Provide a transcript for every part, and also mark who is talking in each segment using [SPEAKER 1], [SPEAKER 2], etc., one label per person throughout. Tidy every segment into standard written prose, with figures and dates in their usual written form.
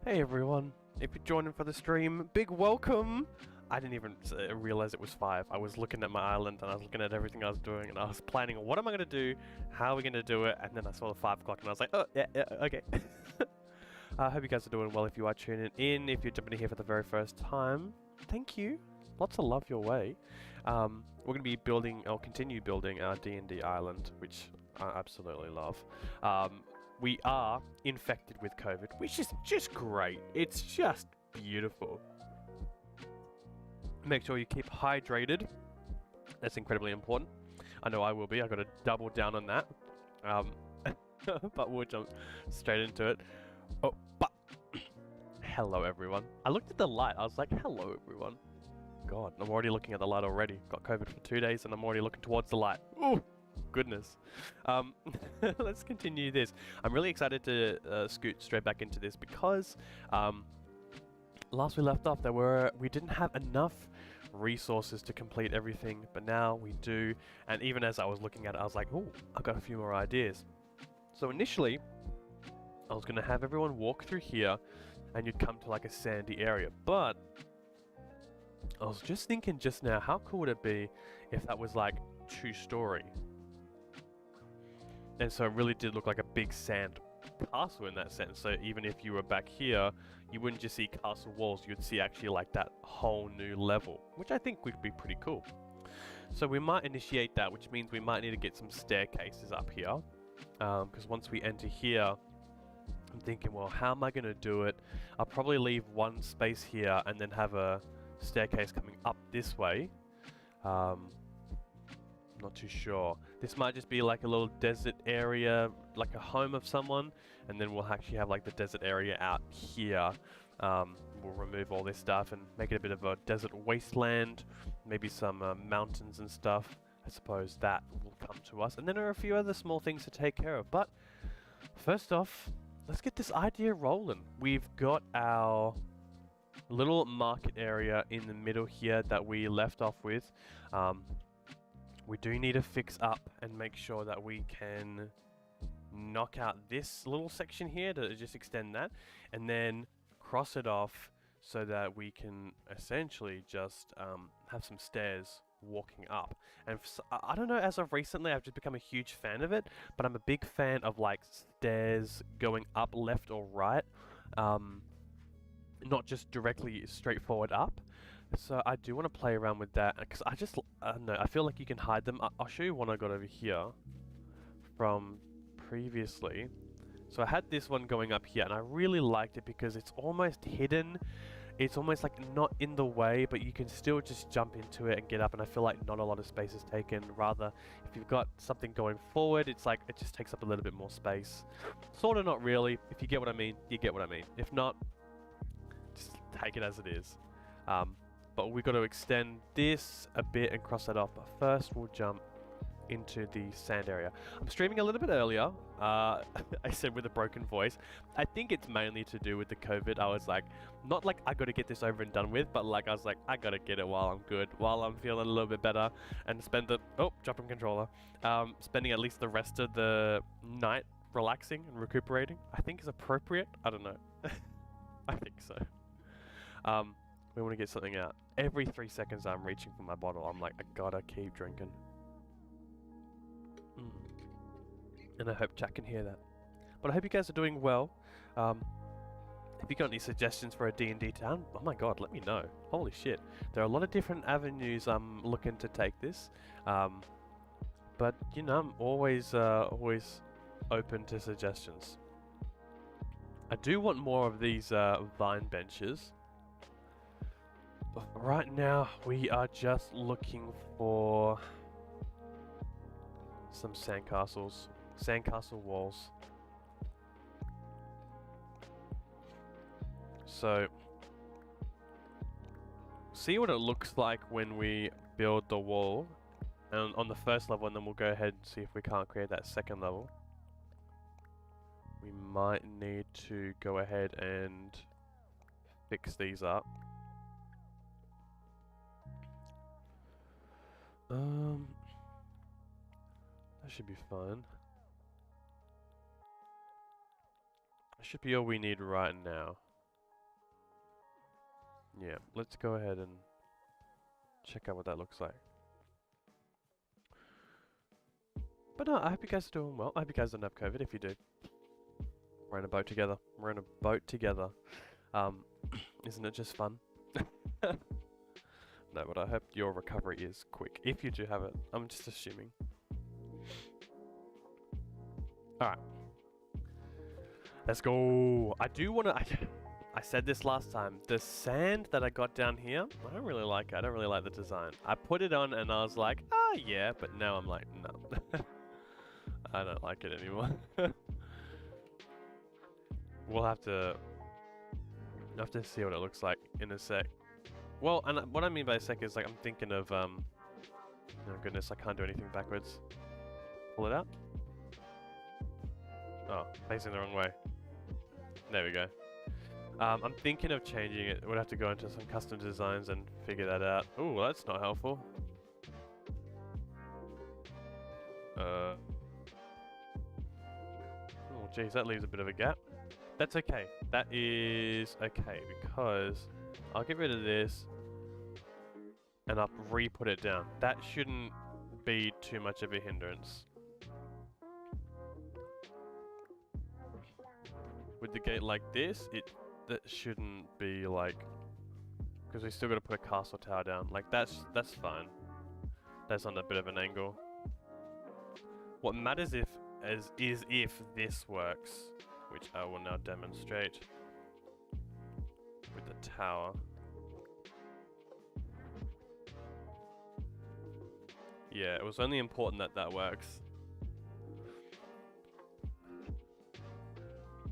[SPEAKER 1] Hey everyone, if you're joining for the stream, big welcome! I didn't even realize it was 5. I was looking at my island and I was looking at everything I was doing and I was planning what am I going to do, how are we going to do it, and then I saw the 5 o'clock and I was like, oh, yeah, okay. I hope you guys are doing well if you are tuning in. If you're jumping in here for the very first time, thank you. Lots of love your way. We're going to be building, or continue building our D&D island, which I absolutely love. We are infected with COVID, which is just great. It's just beautiful. Make sure you keep hydrated. That's incredibly important. I know I will be. I've got to double down on that. But we'll jump straight into it. Oh, but hello everyone. I looked at the light. I was like, hello everyone. God, I'm already looking at the light already. Got COVID for 2 days and I'm already looking towards the light. Ooh, goodness. Let's continue this. I'm really excited to scoot straight back into this because last we left off, we didn't have enough resources to complete everything, but now we do. And even as I was looking at it, I was like, oh, I've got a few more ideas. So initially, I was going to have everyone walk through here and you'd come to like a sandy area, but I was just thinking just now, how cool would it be if that was like 2-story? And so it really did look like a big sand castle in that sense. So even if you were back here, you wouldn't just see castle walls, you'd see actually like that whole new level, which I think would be pretty cool. So we might initiate that, which means we might need to get some staircases up here. Because once we enter here, I'm thinking, well, how am I going to do it? I'll probably leave one space here and then have a staircase coming up this way. Not too sure. This might just be like a little desert area, like a home of someone, and then we'll actually have like the desert area out here. We'll remove all this stuff and make it a bit of a desert wasteland, maybe some mountains and stuff. I suppose that will come to us. And then there are a few other small things to take care of. But first off, let's get this idea rolling. We've got our little market area in the middle here that we left off with. We do need to fix up and make sure that we can knock out this little section here to just extend that and then cross it off so that we can essentially just have some stairs walking up. And I don't know, as of recently I've just become a huge fan of it, but I'm a big fan of like stairs going up left or right, not just directly straightforward up. So I do want to play around with that because I don't know, I feel like you can hide them. I'll show you one I got over here from previously. So I had this one going up here and I really liked it because it's almost hidden. It's almost like not in the way, but you can still just jump into it and get up, and I feel like not a lot of space is taken. Rather, if you've got something going forward, it's like it just takes up a little bit more space. Sort of, not really. If you get what I mean, you get what I mean. If not, just take it as it is. But we've got to extend this a bit and cross that off. But first, we'll jump into the sand area. I'm streaming a little bit earlier. I said with a broken voice. I think it's mainly to do with the COVID. I was like, not like I got to get this over and done with, but like I was like, I got to get it while I'm good, while I'm feeling a little bit better, and spend the dropping controller. Spending at least the rest of the night relaxing and recuperating. I think is appropriate. I don't know. I think so. We want to get something out. Every 3 seconds I'm reaching for my bottle. I'm like, I gotta keep drinking. And I hope chat can hear that. But I hope you guys are doing well. If you got any suggestions for a D&D town, oh my god, let me know. Holy shit. There are a lot of different avenues I'm looking to take this. But, you know, I'm always open to suggestions. I do want more of these vine benches. But right now, we are just looking for some sandcastles. Sandcastle walls. So, see what it looks like when we build the wall and on the first level, and then we'll go ahead and see if we can't create that second level. We might need to go ahead and fix these up. That should be fun. That should be all we need right now. Yeah, let's go ahead and check out what that looks like. But no, I hope you guys are doing well. I hope you guys don't have COVID. If you do, we're in a boat together. We're in a boat together. Isn't it just fun? No, but I hope your recovery is quick. If you do have it, I'm just assuming. Alright. Let's go. I do want to... I said this last time. The sand that I got down here, I don't really like it. I don't really like the design. I put it on and I was like, ah, yeah. But now I'm like, no. I don't like it anymore. We'll have to see what it looks like in a sec. Well, and what I mean by a sec is like I'm thinking of oh goodness, I can't do anything backwards. Pull it out. Oh, facing the wrong way. There we go. I'm thinking of changing it. We'll have to go into some custom designs and figure that out. Ooh, that's not helpful. Oh geez, that leaves a bit of a gap. That's okay. That is okay because I'll get rid of this and I'll re-put it down. That shouldn't be too much of a hindrance. With the gate like this, that shouldn't be like, because we still got to put a castle tower down. Like that's fine. That's on a bit of an angle. What matters is if this works, which I will now demonstrate with the tower. Yeah, it was only important that that works.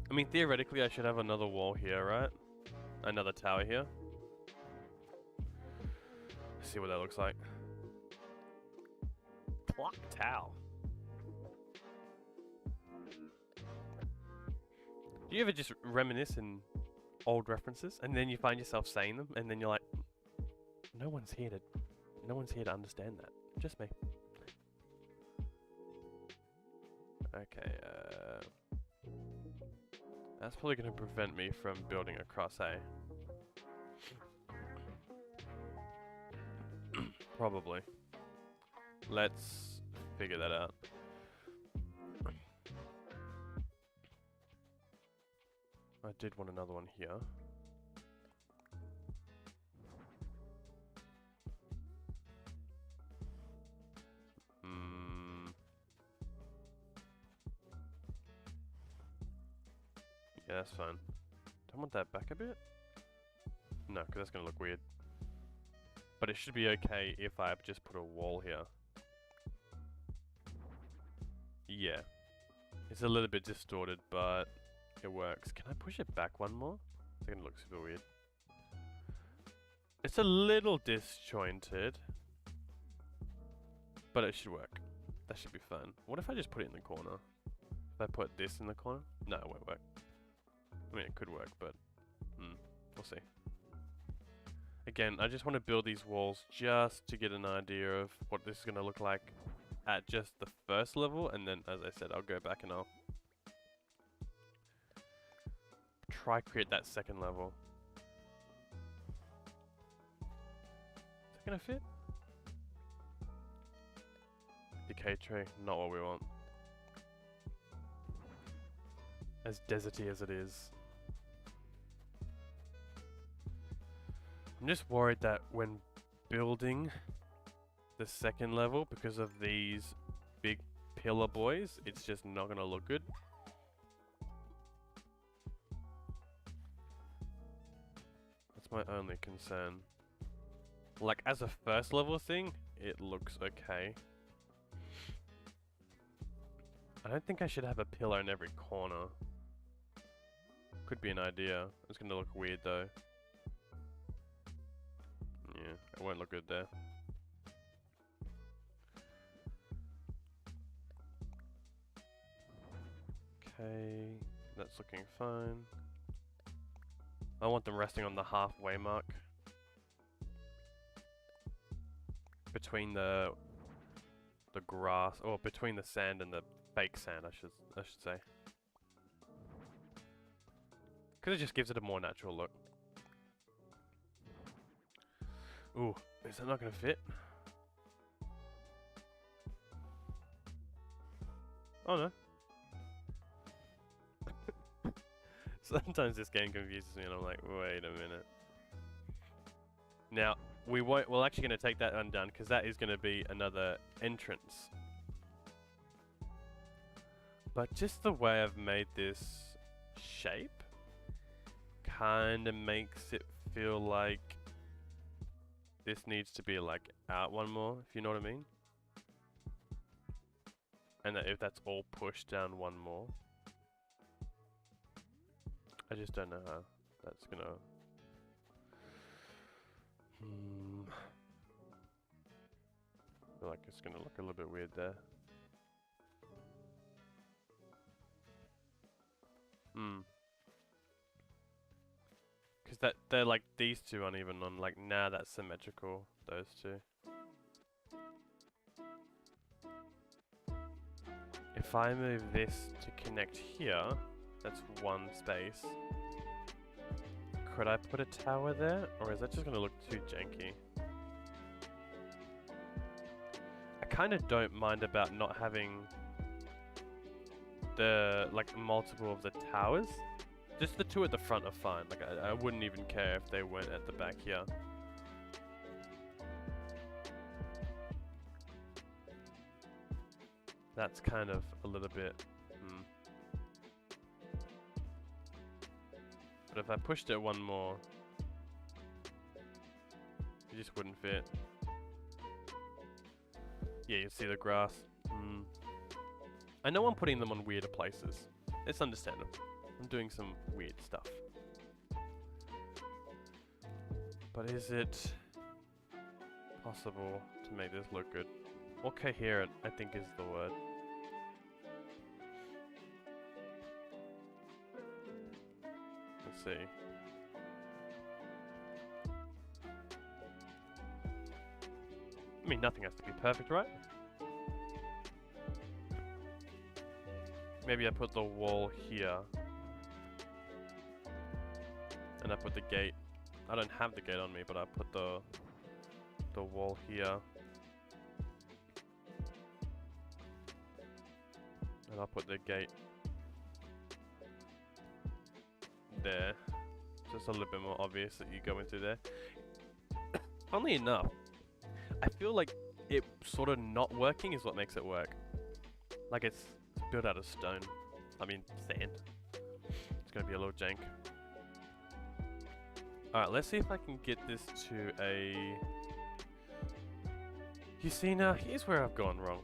[SPEAKER 1] I mean, theoretically, I should have another wall here, right? Another tower here. Let's see what that looks like. Clock tower. Do you ever just reminisce in old references, and then you find yourself saying them, and then you're like, no one's here to understand that. Just me. Okay, that's probably going to prevent me from building across, eh? Probably. Let's figure that out. I did want another one here. Yeah, that's fine. Don't want that back a bit? No, because that's going to look weird. But it should be okay if I just put a wall here. Yeah. It's a little bit distorted, but it works. Can I push it back one more? It's going to look super weird. It's a little disjointed. But it should work. That should be fun. What if I just put it in the corner? If I put this in the corner? No, it won't work. I mean, it could work, but we'll see. Again, I just want to build these walls just to get an idea of what this is going to look like at just the first level, and then, as I said, I'll go back and I'll try create that second level. Is that going to fit? Decay tree, not what we want. As deserty as it is. I'm just worried that when building the second level, because of these big pillar boys, it's just not going to look good. That's my only concern. Like, as a first level thing, it looks okay. I don't think I should have a pillar in every corner. Could be an idea. It's going to look weird though. Yeah, it won't look good there. Okay, that's looking fine. I want them resting on the halfway mark. Between the grass, or between the sand and the fake sand, I should say. Because it just gives it a more natural look. Ooh, is that not gonna fit? Oh no. Sometimes this game confuses me and I'm like, wait a minute. Now, we're actually going to take that undone because that is going to be another entrance. But just the way I've made this shape kind of makes it feel like this needs to be like out one more, if you know what I mean. And that if that's all pushed down one more. I just don't know how that's gonna... I feel like it's gonna look a little bit weird there. Because they're like, these two aren't even on, like, nah, that's symmetrical, those two. If I move this to connect here, that's one space. Could I put a tower there? Or is that just gonna look too janky? I kind of don't mind about not having the, like, multiple of the towers. Just the two at the front are fine. Like, I wouldn't even care if they weren't at the back here. That's kind of a little bit... But if I pushed it one more, it just wouldn't fit. Yeah, you see the grass. I know I'm putting them on weirder places. It's understandable. I'm doing some weird stuff. But is it possible to make this look good? Or coherent, I think is the word. Let's see. I mean, nothing has to be perfect, right? Maybe I put the wall here. And I put the gate. I don't have the gate on me, but I put the wall here. And I'll put the gate there. Just a little bit more obvious that you go into there. Funnily enough, I feel like it sort of not working is what makes it work. Like it's built out of stone. I mean, sand. It's gonna be a little jank. Alright, let's see if I can get this to a... You see now, here's where I've gone wrong.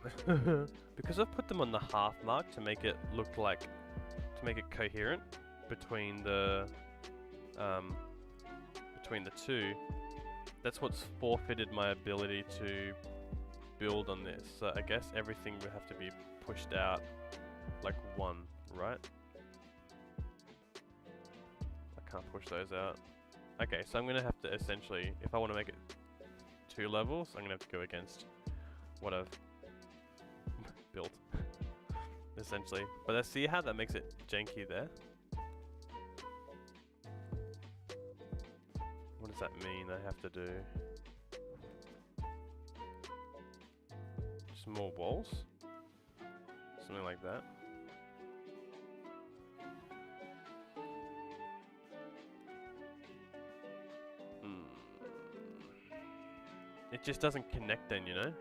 [SPEAKER 1] Because I've put them on the half mark to make it look like... to make it coherent between the... between the two. That's what's forfeited my ability to build on this. So I guess everything would have to be pushed out like one, right? I can't push those out. Okay, so I'm gonna have to essentially, if I want to make it 2 levels, I'm gonna have to go against what I've built, essentially. But let's see how that makes it janky there. What does that mean I have to do? Just more walls? Something like that. It just doesn't connect then, you know?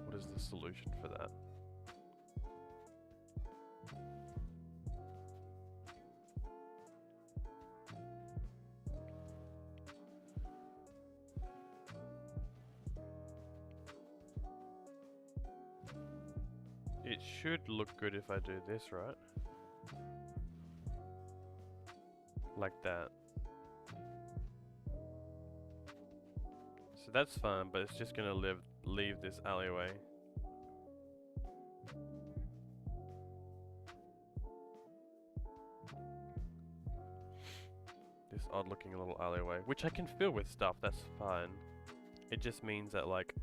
[SPEAKER 1] What is the solution for that? It should look good if I do this, right? Like that. So that's fine, but it's just gonna leave this alleyway. This odd looking little alleyway, which I can fill with stuff, that's fine. It just means that like...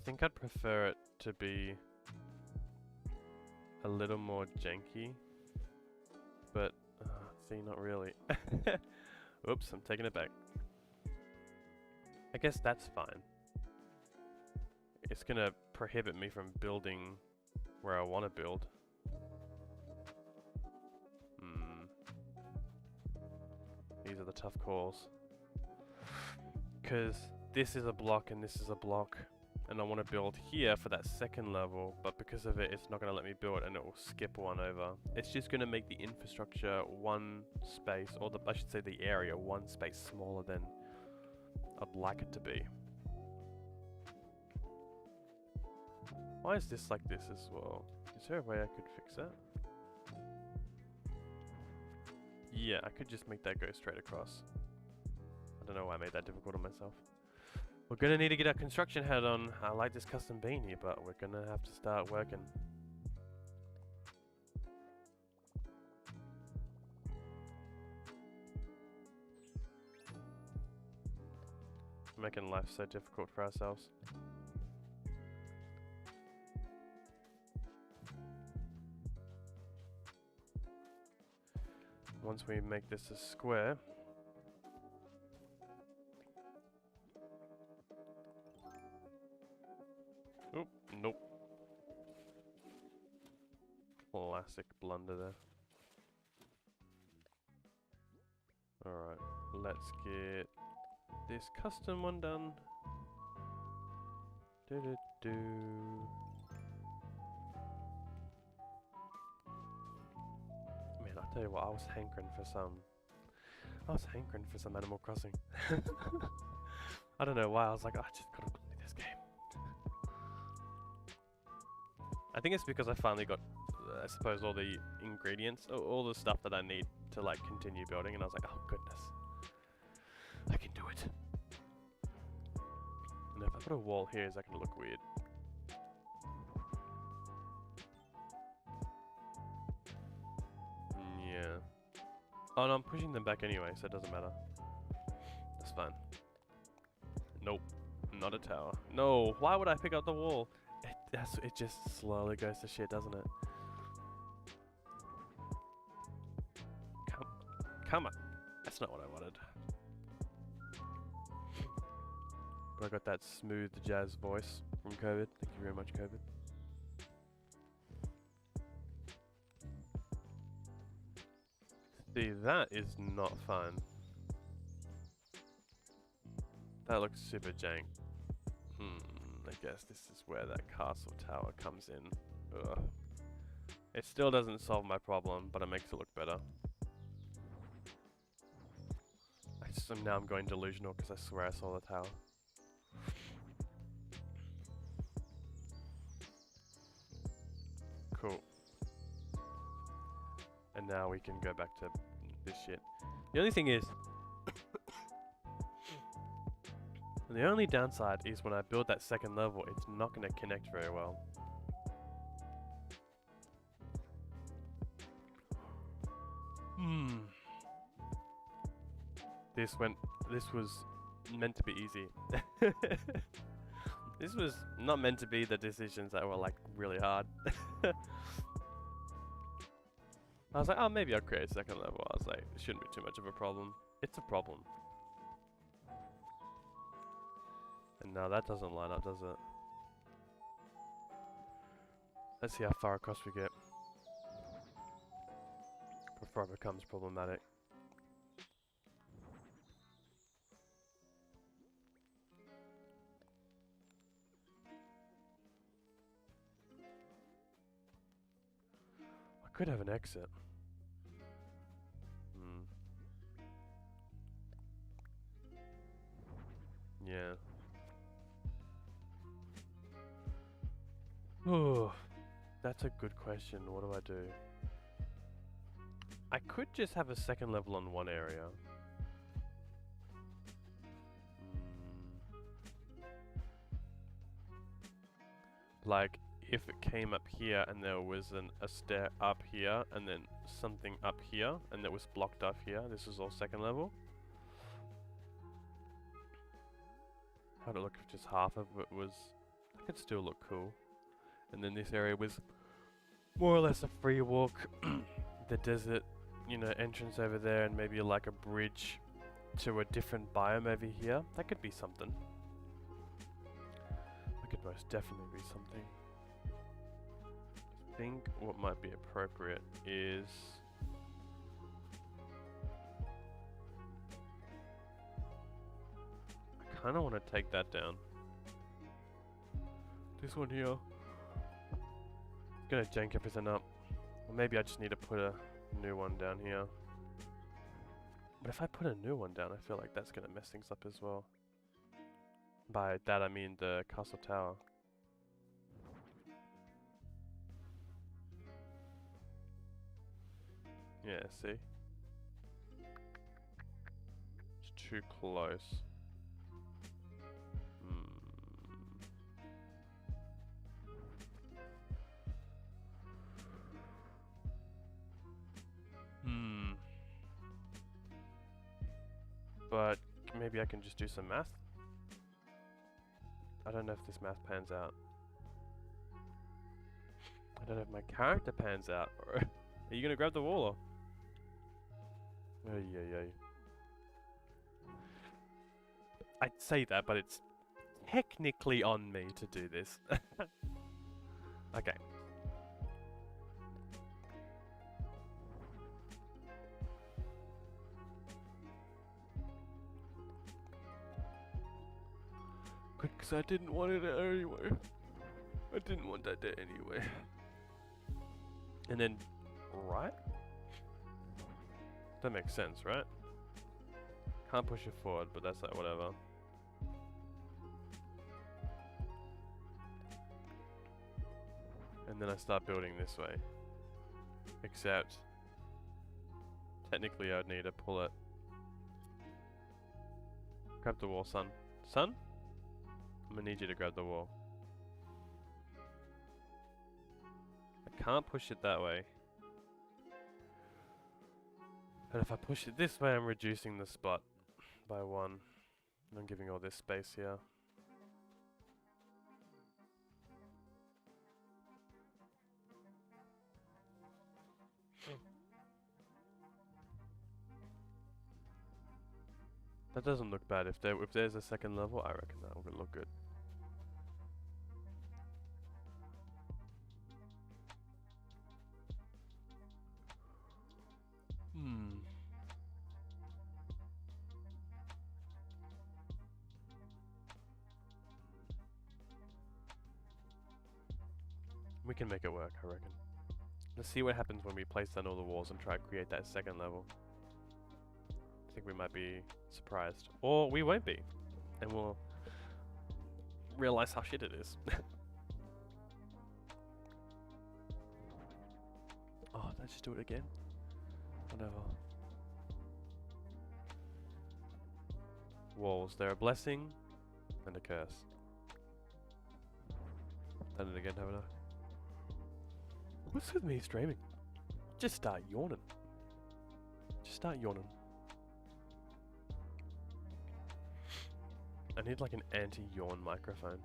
[SPEAKER 1] think I'd prefer it to be a little more janky, but see, not really. Oops, I'm taking it back. I guess that's fine. It's gonna prohibit me from building where I want to build. These are the tough calls. Because this is a block and this is a block. And I want to build here for that second level, but because of it, it's not going to let me build and it will skip one over. It's just going to make the infrastructure one space, or I should say the area, one space smaller than I'd like it to be. Why is this like this as well? Is there a way I could fix that? Yeah, I could just make that go straight across. I don't know why I made that difficult on myself. We're gonna need to get our construction hat on. I like this custom beanie, but we're gonna have to start working. We're making life so difficult for ourselves. Once we make this a square, oop, nope. Classic blunder there. Alright, let's get this custom one done. Do-do-do. Man, I tell you what, I was hankering for some Animal Crossing. I don't know why, I was like, I just gotta play this game. I think it's because I finally got, I suppose, all the ingredients, all the stuff that I need to like continue building, and I was like, oh goodness, I can do it. And if I put a wall here, is that gonna look weird? Yeah. Oh no, I'm pushing them back anyway, so it doesn't matter. That's fine. Nope, not a tower. No, why would I pick up the wall? It just slowly goes to shit, doesn't it? Come on. That's not what I wanted. But I got that smooth jazz voice from COVID. Thank you very much, COVID. See, that is not fun. That looks super jank. I guess this is where that castle tower comes in. Ugh. It still doesn't solve my problem, but it makes it look better. Now I'm going delusional because I swear I saw the tower. Cool. And now we can go back to this shit. The only thing is, the only downside is when I build that second level, it's not going to connect very well. This was meant to be easy. This was not meant to be the decisions that were like really hard. I was like, oh, maybe I'll create a second level. I was like, it shouldn't be too much of a problem. It's a problem. And now that doesn't line up, does it? Let's see how far across we get before it becomes problematic. I could have an exit. Yeah. Oh, that's a good question. What do I do? I could just have a second level on one area. Like, if it came up here and there was a stair up here and then something up here and that was blocked up here, this is all second level. How'd it look if just half of it was like could still look cool. And then this area was more or less a free walk. The desert, you know, entrance over there, and maybe like a bridge to a different biome over here. That could be something. That could most definitely be something. I think what might be appropriate is... I kind of want to take that down. This one here. Gonna jank everything up. Or maybe I just need to put a new one down here. But if I put a new one down, I feel like that's gonna mess things up as well. By that I mean the castle tower. Yeah, see? It's too close. But maybe I can just do some math. I don't know if this math pans out. I don't know if my character pans out. Are you gonna grab the wall or? Oh yeah. I'd say that, but it's technically on me to do this. Okay. Good, because I didn't want it anyway. I didn't want that there anyway. And then, right? That makes sense, right? Can't push it forward, but that's like whatever. And then I start building this way. Except, technically I'd need to pull it. Grab the wall, son. Son? I'm gonna need you to grab the wall. I can't push it that way. But if I push it this way, I'm reducing the spot by 1. And I'm giving all this space here. That doesn't look bad. If there's a second level, I reckon that would look good. We can make it work, I reckon. Let's see what happens when we place down all the walls and try to create that second level. I think we might be surprised. Or we won't be. And we'll realize how shit it is. Oh, let's just do it again. Whatever. Walls. They're a blessing and a curse. Done it again, haven't I? What's with me streaming? Just start yawning. Just start yawning. I need like an anti-yawn microphone.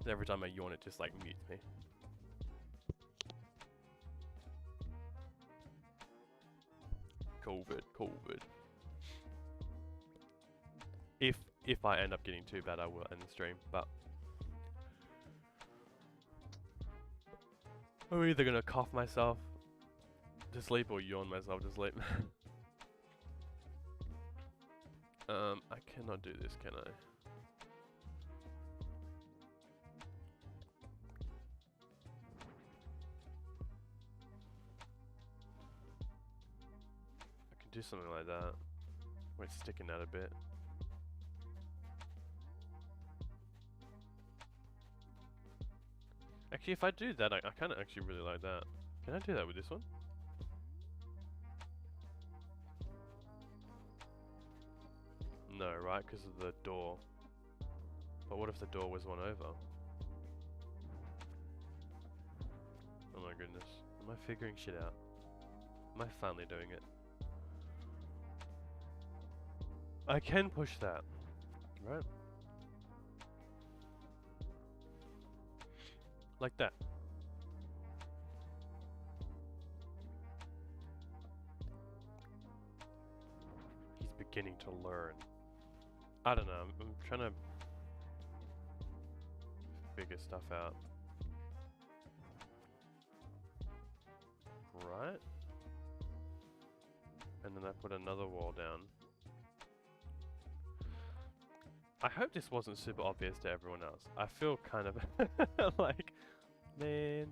[SPEAKER 1] Every time I yawn, it just like mutes me. COVID. If I end up getting too bad, I will end the stream, but I'm either gonna cough myself to sleep or yawn myself to sleep. I cannot do this, can I? I can do something like that. Where it's sticking out a bit. Actually, if I do that, I kind of actually really like that. Can I do that with this one? No, right? Because of the door. But what if the door was one over? Oh my goodness. Am I figuring shit out? Am I finally doing it? I can push that, right? Like that. He's beginning to learn. I don't know, I'm trying to figure stuff out. Right? And then I put another wall down. I hope this wasn't super obvious to everyone else. I feel kind of like, man.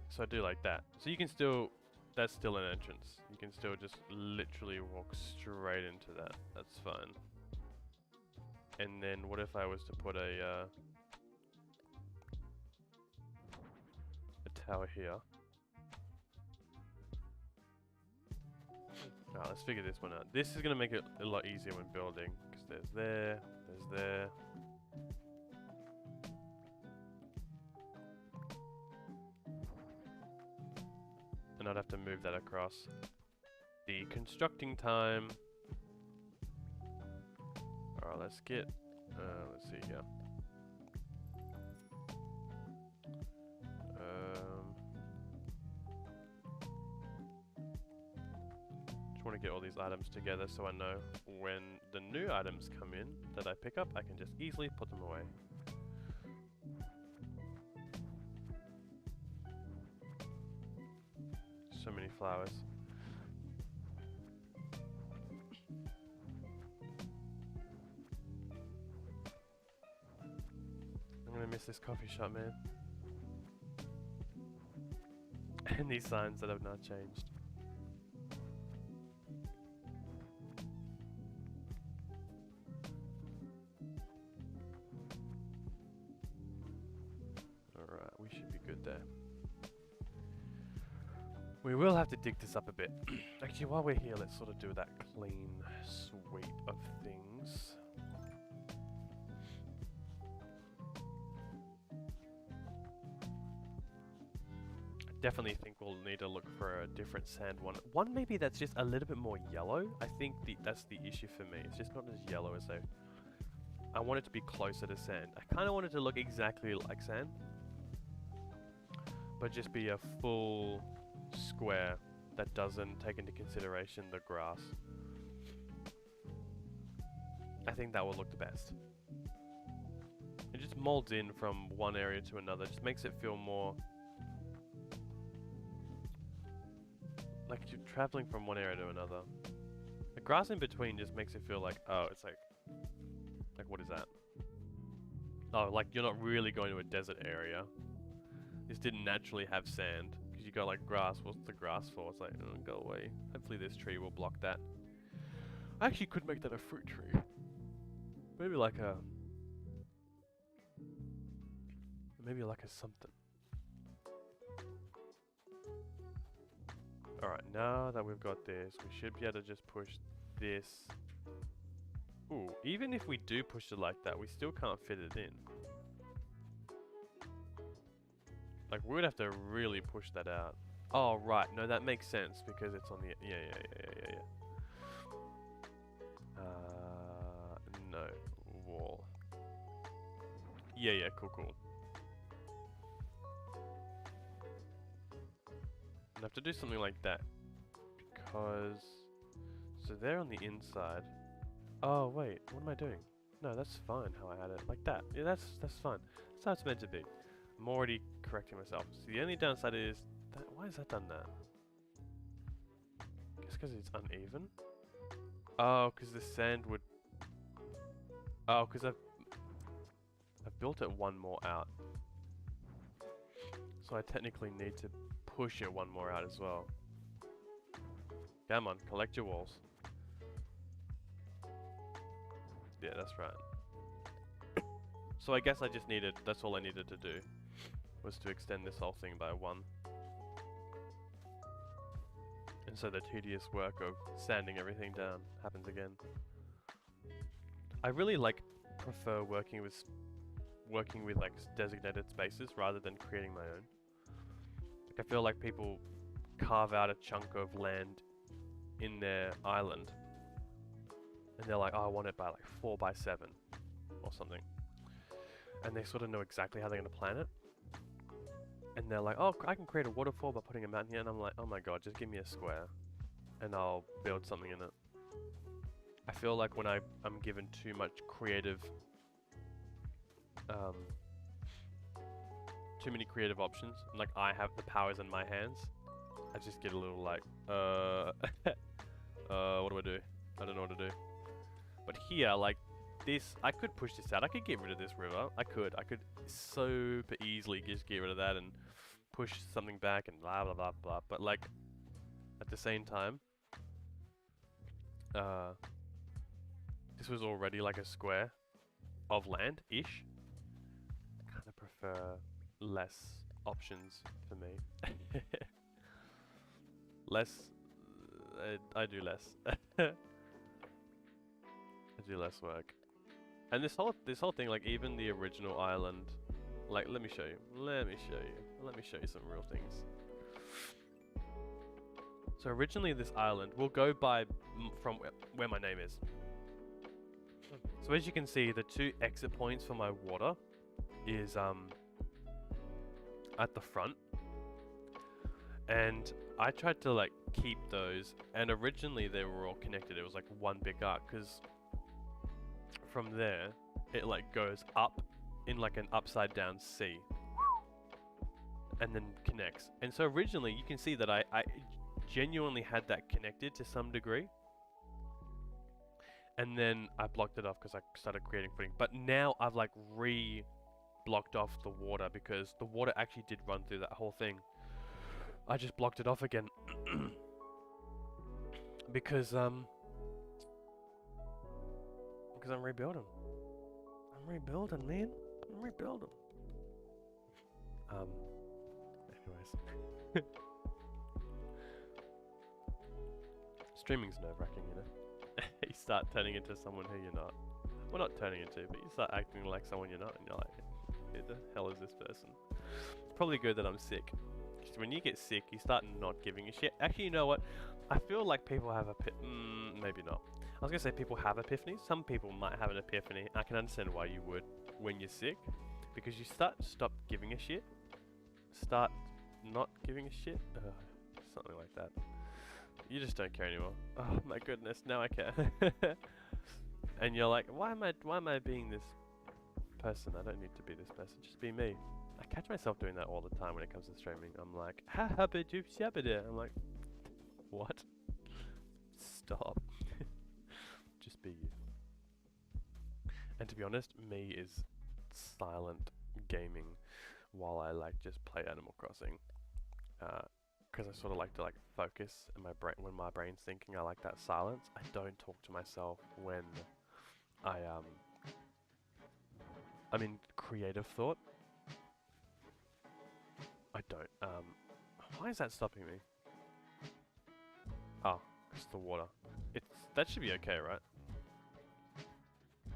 [SPEAKER 1] So I do like that. So you can still, that's still an entrance. You can still just literally walk straight into that. That's fine. And then what if I was to put a tower here? Alright, let's figure this one out. This is going to make it a lot easier when building, because there's there. And I'd have to move that across. Deconstructing time. Alright, let's get, let's see here. Just want to get all these items together so I know when the new items come in that I pick up, I can just easily put them away. So many flowers. I'm gonna miss this coffee shop, man. And these signs that have not changed. Alright, we should be good there. We will have to dig this up a bit. Actually, while we're here, let's sort of do that clean sweep of things. Definitely think we'll need to look for a different sand one. One maybe that's just a little bit more yellow. I think that's the issue for me. It's just not as yellow as I want it to be closer to sand. I kind of want it to look exactly like sand, but just be a full square that doesn't take into consideration the grass. I think that will look the best. It just molds in from one area to another. Just makes it feel more like you're traveling from one area to another. The grass in between just makes it feel like, oh, it's like what is that? Oh, like you're not really going to a desert area. This didn't naturally have sand. Because you got like grass. What's the grass for? It's like, oh, go away. Hopefully this tree will block that. I actually could make that a fruit tree. Maybe like a something. Alright, now that we've got this, we should be able to just push this. Ooh, even if we do push it like that, we still can't fit it in. Like, we would have to really push that out. Oh, right. No, that makes sense because it's on the... Yeah. No. Wall. Yeah, cool. I have to do something like that because so they're on the inside. Oh wait, what am I doing? No, that's fine how I had it like that. Yeah, that's fine. That's how it's meant to be. I'm already correcting myself. So the only downside is that why has that done that? I guess because it's uneven. Oh, because the sand would. Oh, because I've built it one more out. So I technically need to push it one more out as well. Come on, collect your walls. Yeah, that's right. So I guess I just needed, that's all I needed to do, was to extend this whole thing by one. And so the tedious work of sanding everything down happens again. I really prefer working with like designated spaces rather than creating my own. Like, I feel like people carve out a chunk of land in their island, and they're like, oh, I want it by like 4 by 7 or something, and they sort of know exactly how they're going to plan it, and they're like, oh, I can create a waterfall by putting a mountain here, and I'm like, oh my god, just give me a square and I'll build something in it. I feel like when I'm given too much creative, too many creative options, and like I have the powers in my hands, I just get a little like, what do I do? I don't know what to do. But here, like this, I could push this out. I could get rid of this river. I could super easily just get rid of that and push something back and blah blah blah blah. But like, at the same time, this was already like a square of land-ish. I kind of prefer less options for me. Less, I do less. I do less work. And this whole thing, like even the original island, like let me show you some real things. So originally this island will go by from where my name is. So as you can see, the 2 exit points for my water is at the front, and I tried to like keep those, and originally they were all connected. It was like one big arc, because from there it like goes up in like an upside down C and then connects. And so originally you can see that I genuinely had that connected to some degree, and then I blocked it off because I started creating footing. But now I've like blocked off the water, because the water actually did run through that whole thing. I just blocked it off again because I'm rebuilding. I'm rebuilding, man. I'm rebuilding. Anyways. Streaming's nerve-wracking, you know? You start turning into someone who you're not. Well, not turning into, but you start acting like someone you're not, and you're like, who the hell is this person? It's probably good that I'm sick. Because when you get sick, you start not giving a shit. Actually, you know what? I feel like people have maybe not. I was gonna say people have epiphanies. Some people might have an epiphany. I can understand why you would when you're sick, because you stop giving a shit. Start not giving a shit. Something like that. You just don't care anymore. Oh my goodness, now I care. And you're like, why am I being this person? I don't need to be this person. Just be me. I catch myself doing that all the time when it comes to streaming. I'm like, ha ha ba doop shabba da. I'm like, what? Stop. Just be you. And to be honest, me is silent gaming while I like just play Animal Crossing. Because I sort of like to like focus in my brain. When my brain's thinking, I like that silence. I don't talk to myself when I'm in creative thought. I don't. Why is that stopping me? Oh, it's the water. That should be okay, right?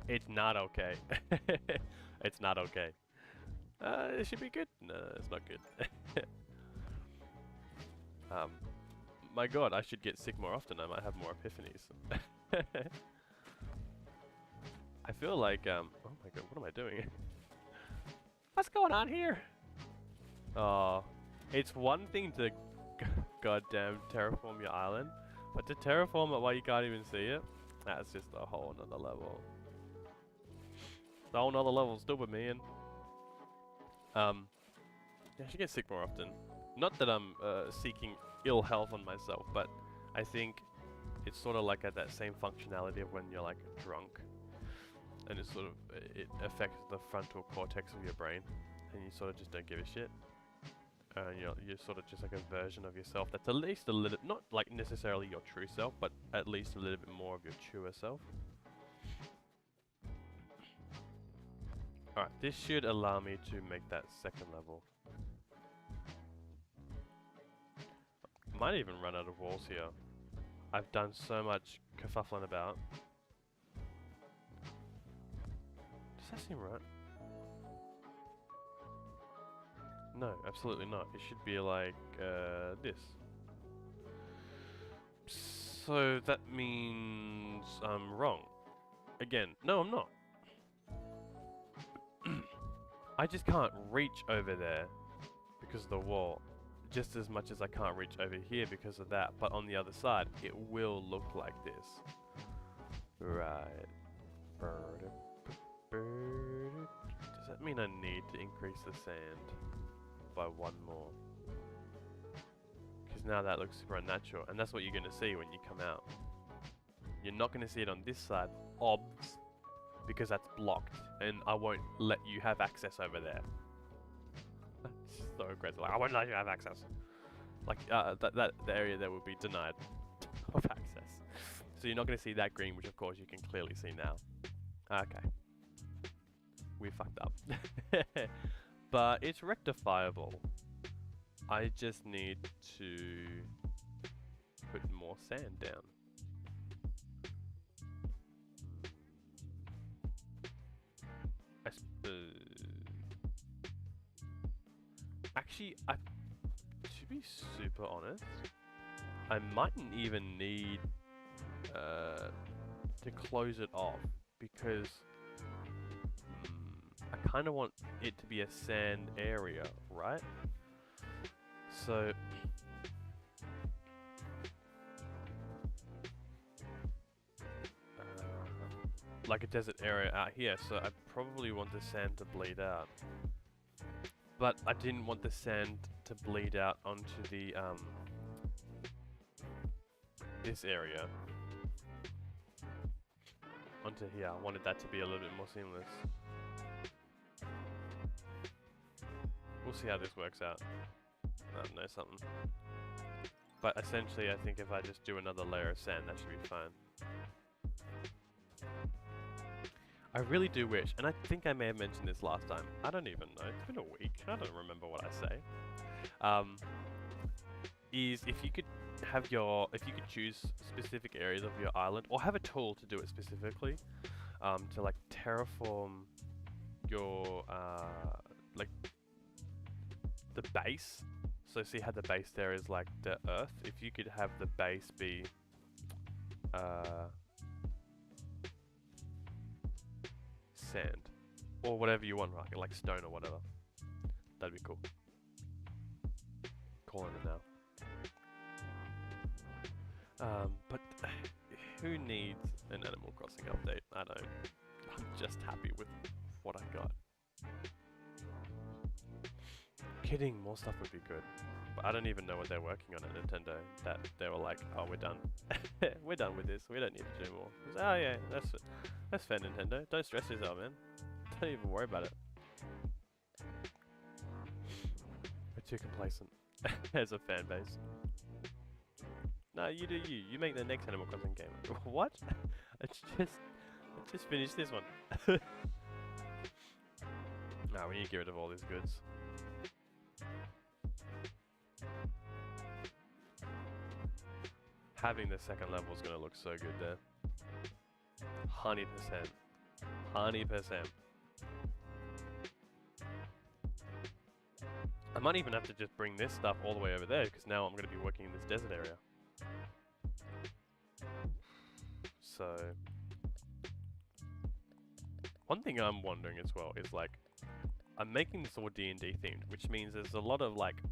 [SPEAKER 1] It's not okay. It's not okay. It should be good. No, it's not good. My god, I should get sick more often. I might have more epiphanies. I feel like, oh my god, what am I doing? What's going on here? Oh, it's one thing to goddamn terraform your island, but to terraform it while you can't even see it, that's just a whole nother level. It's a whole nother level, stupid man. Yeah, I should get sick more often. Not that I'm seeking ill health on myself, but I think it's sort of like at that same functionality of when you're like drunk, and it sort of it affects the frontal cortex of your brain, and you sort of just don't give a shit. You're sort of just like a version of yourself that's at least a little, not like necessarily your true self, but at least a little bit more of your truer self. Alright, this should allow me to make that second level. Might even run out of walls here. I've done so much kerfuffling about. Does that seem right? No, absolutely not. It should be like this. So that means I'm wrong. Again, no, I'm not. I just can't reach over there because of the wall. Just as much as I can't reach over here because of that. But on the other side, it will look like this. Right. Does that mean I need to increase the sand by one more? Because now that looks super unnatural. And that's what you're going to see when you come out. You're not going to see it on this side, obs, because that's blocked. And I won't let you have access over there. That's so aggressive. Like, I won't let you have access. Like, the area there will be denied of access. So you're not going to see that green, which of course you can clearly see now. Okay. We fucked up. But it's rectifiable. I just need to put more sand down. Actually, to be super honest, I mightn't even need to close it off because I kind of want it to be a sand area, right? So like a desert area out here, so I probably want the sand to bleed out. But I didn't want the sand to bleed out onto the this area. Onto here. I wanted that to be a little bit more seamless. We'll see how this works out. I don't know, something. But essentially, I think if I just do another layer of sand, that should be fine. I really do wish, and I think I may have mentioned this last time. I don't even know. It's been a week. I don't remember what I say. Is if you could have if you could choose specific areas of your island, or have a tool to do it specifically, to like terraform your like the base. So see how the base there is like the earth. If you could have the base be sand or whatever you want, right? Like stone or whatever. That'd be cool. Calling it now. But who needs an Animal Crossing update? I don't. I'm just happy with what I got. Kidding, more stuff would be good. But I don't even know what they're working on at Nintendo. That they were like, oh, we're done. We're done with this. We don't need to do more. Was, oh yeah, that's fair, Nintendo. Don't stress yourself, man. Don't even worry about it. We're too complacent as a fan base. No, you do you. You make the next Animal Crossing game. What? I just finished this one. Nah, we need to get rid of all these goods. Having the second level is going to look so good there. 100%. 100%. I might even have to just bring this stuff all the way over there, because now I'm going to be working in this desert area. So, one thing I'm wondering as well is like, I'm making this all D&D themed, which means there's a lot of like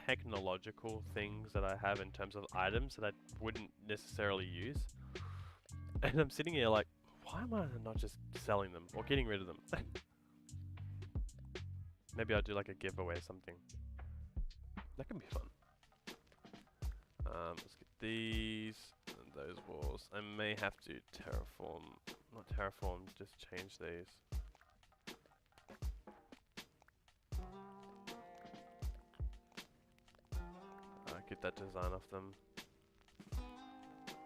[SPEAKER 1] technological things that I have in terms of items that I wouldn't necessarily use. And I'm sitting here like, why am I not just selling them or getting rid of them? Maybe I'll do like a giveaway or something. That can be fun. Let's get these and those walls. I may have to terraform, not terraform, just change these. Get that design off them.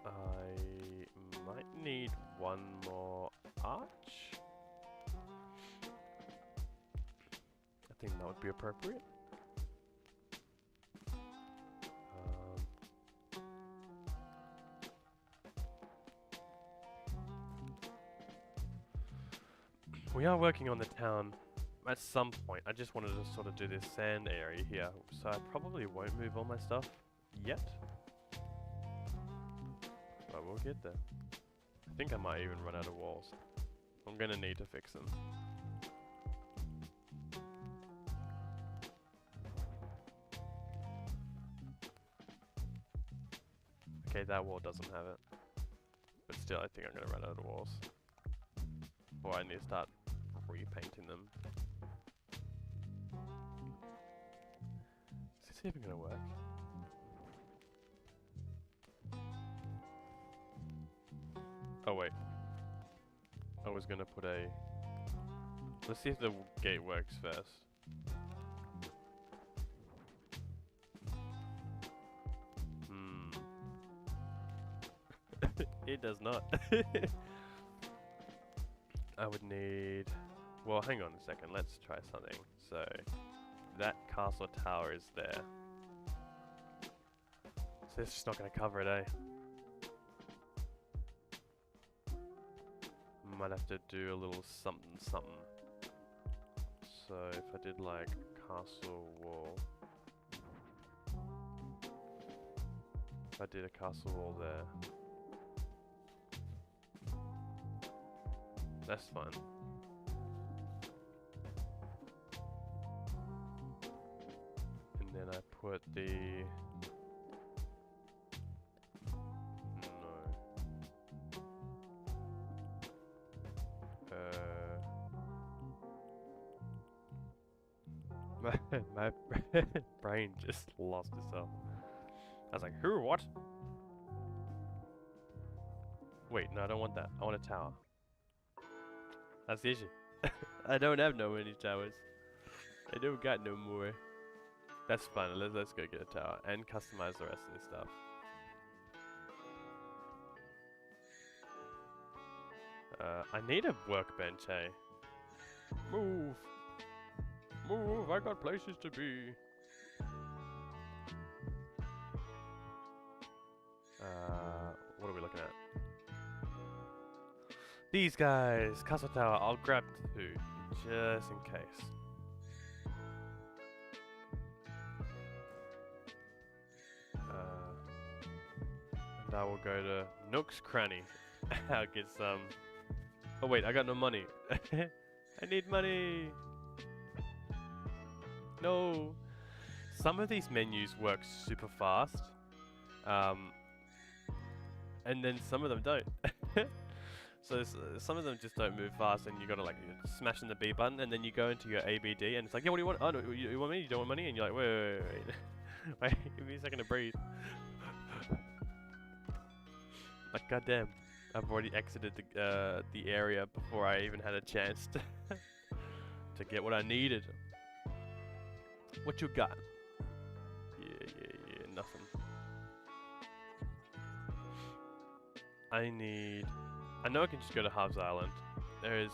[SPEAKER 1] I might need one more arch. I think that would be appropriate. We are working on the town at some point. I just wanted to sort of do this sand area here, so I probably won't move all my stuff yet. But we'll get there. I think I might even run out of walls. I'm gonna need to fix them. Okay, that wall doesn't have it. But still, I think I'm gonna run out of walls. Or I need to start repainting them. Is this even gonna work? Oh wait. I was gonna put a... Let's see if the gate works first. It does not. I would need... Well, hang on a second. Let's try something. So, that castle tower is there. So it's just not going to cover it, eh? Might have to do a little something something. So if I did like castle wall. If I did a castle wall there. That's fine. And then I put the... My brain just lost itself. I was like, who, what? Wait, no, I don't want that. I want a tower. That's the issue. I don't have no many towers. I don't got no more. That's fine. Let's go get a tower and customize the rest of this stuff. I need a workbench, hey. Move! Move! I got places to be! What are we looking at? These guys! Castle Tower, I'll grab 2, just in case. And I will go to Nook's Cranny. I'll get some... Oh wait, I got no money. I need money! No! Some of these menus work super fast. And then some of them don't. So some of them just don't move fast, and you gotta like smash in the B button, and then you go into your ABD, and it's like, yeah, what do you want? Oh, no, you want me? You don't want money? And you're like, wait. Wait, give me a second to breathe. Like, goddamn, I've already exited the area before I even had a chance to get what I needed. What you got? Yeah, nothing. I know I can just go to Harv's Island. There is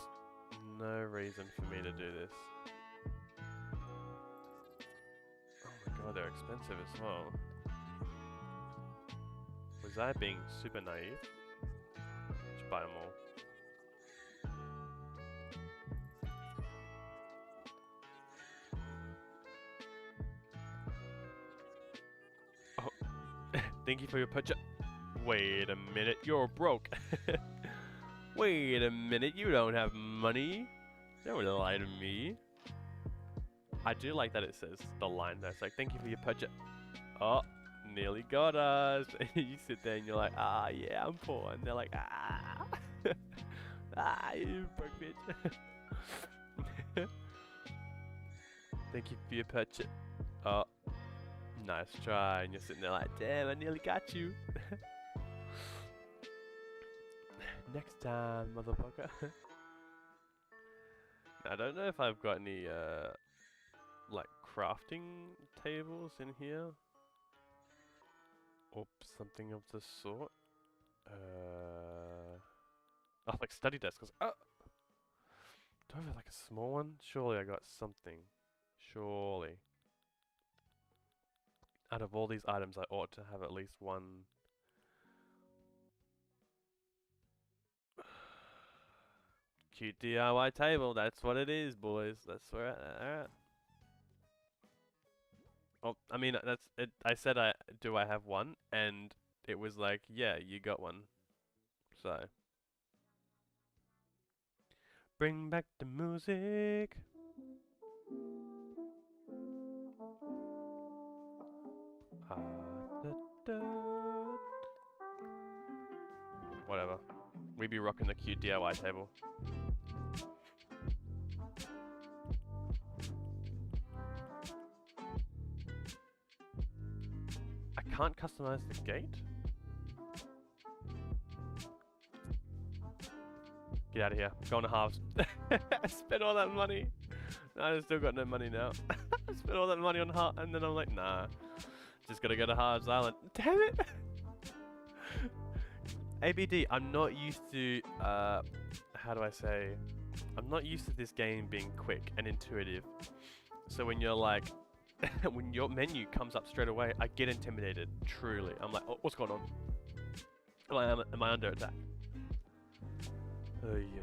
[SPEAKER 1] no reason for me to do this. Oh my god, they're expensive as well. Was I being super naive? Just buy them all. Oh, thank you for your purchase. Wait a minute, you're broke. Wait a minute, you don't have money. Don't lie to me. I do like that it says the line there. It's like, thank you for your purchase. Oh, nearly got us. You sit there and you're like, ah, yeah, I'm poor. And they're like, ah. Ah, you broke bitch. Thank you for your purchase. Oh, nice try. And you're sitting there like, damn, I nearly got you. Next time, motherfucker. I don't know if I've got any, like, crafting tables in here. Or something of the sort. Oh, like study desks. Oh! Do I have, like, a small one? Surely I got something. Surely. Out of all these items, I ought to have at least one... Cute DIY table, that's what it is, boys. That's where alright. Oh, I mean, that's it. I said do I have one? And it was like, yeah, you got one. So, bring back the music. Ah, da, da. Whatever. We be rocking the cute DIY table. I can't customize the gate? Get out of here. Going to halves. I spent all that money. I still got no money now. I spent all that money on half, and then I'm like, nah. Just gotta go to Halves Island. Damn it! ABD, I'm not used to, how do I say? I'm not used to this game being quick and intuitive. So when you're like, when your menu comes up straight away, I get intimidated, truly. I'm like, oh, what's going on? Am I under attack? Oh, yeah.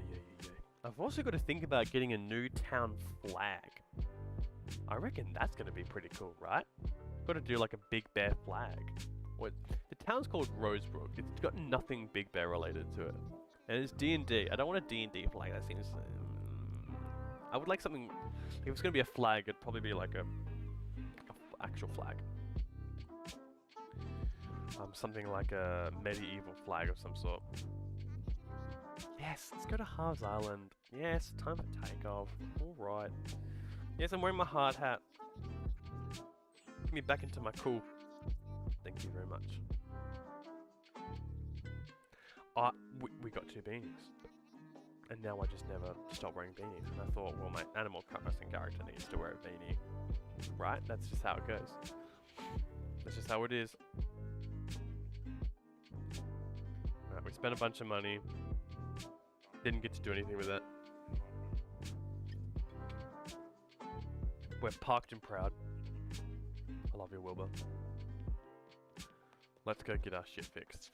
[SPEAKER 1] I've also got to think about getting a new town flag. I reckon that's going to be pretty cool, right? Got to do like a Big Bear flag. What? The town's called Rosebrook. It's got nothing Big Bear related to it. And it's D&D. I don't want a D&D flag. That seems... I would like something... If it's going to be a flag, it'd probably be like a actual flag. Something like a medieval flag of some sort. Yes, let's go to Halves Island. Yes, time for takeoff. Alright. Yes, I'm wearing my hard hat. Get me back into my cool. Thank you very much. We got 2 beanies. And now I just never stop wearing beanies. And I thought, well, my Animal Crossing character needs to wear a beanie. Right? That's just how it goes. That's just how it is. Right, we spent a bunch of money. Didn't get to do anything with it. We're parked and proud. I love you, Wilbur. Let's go get our shit fixed.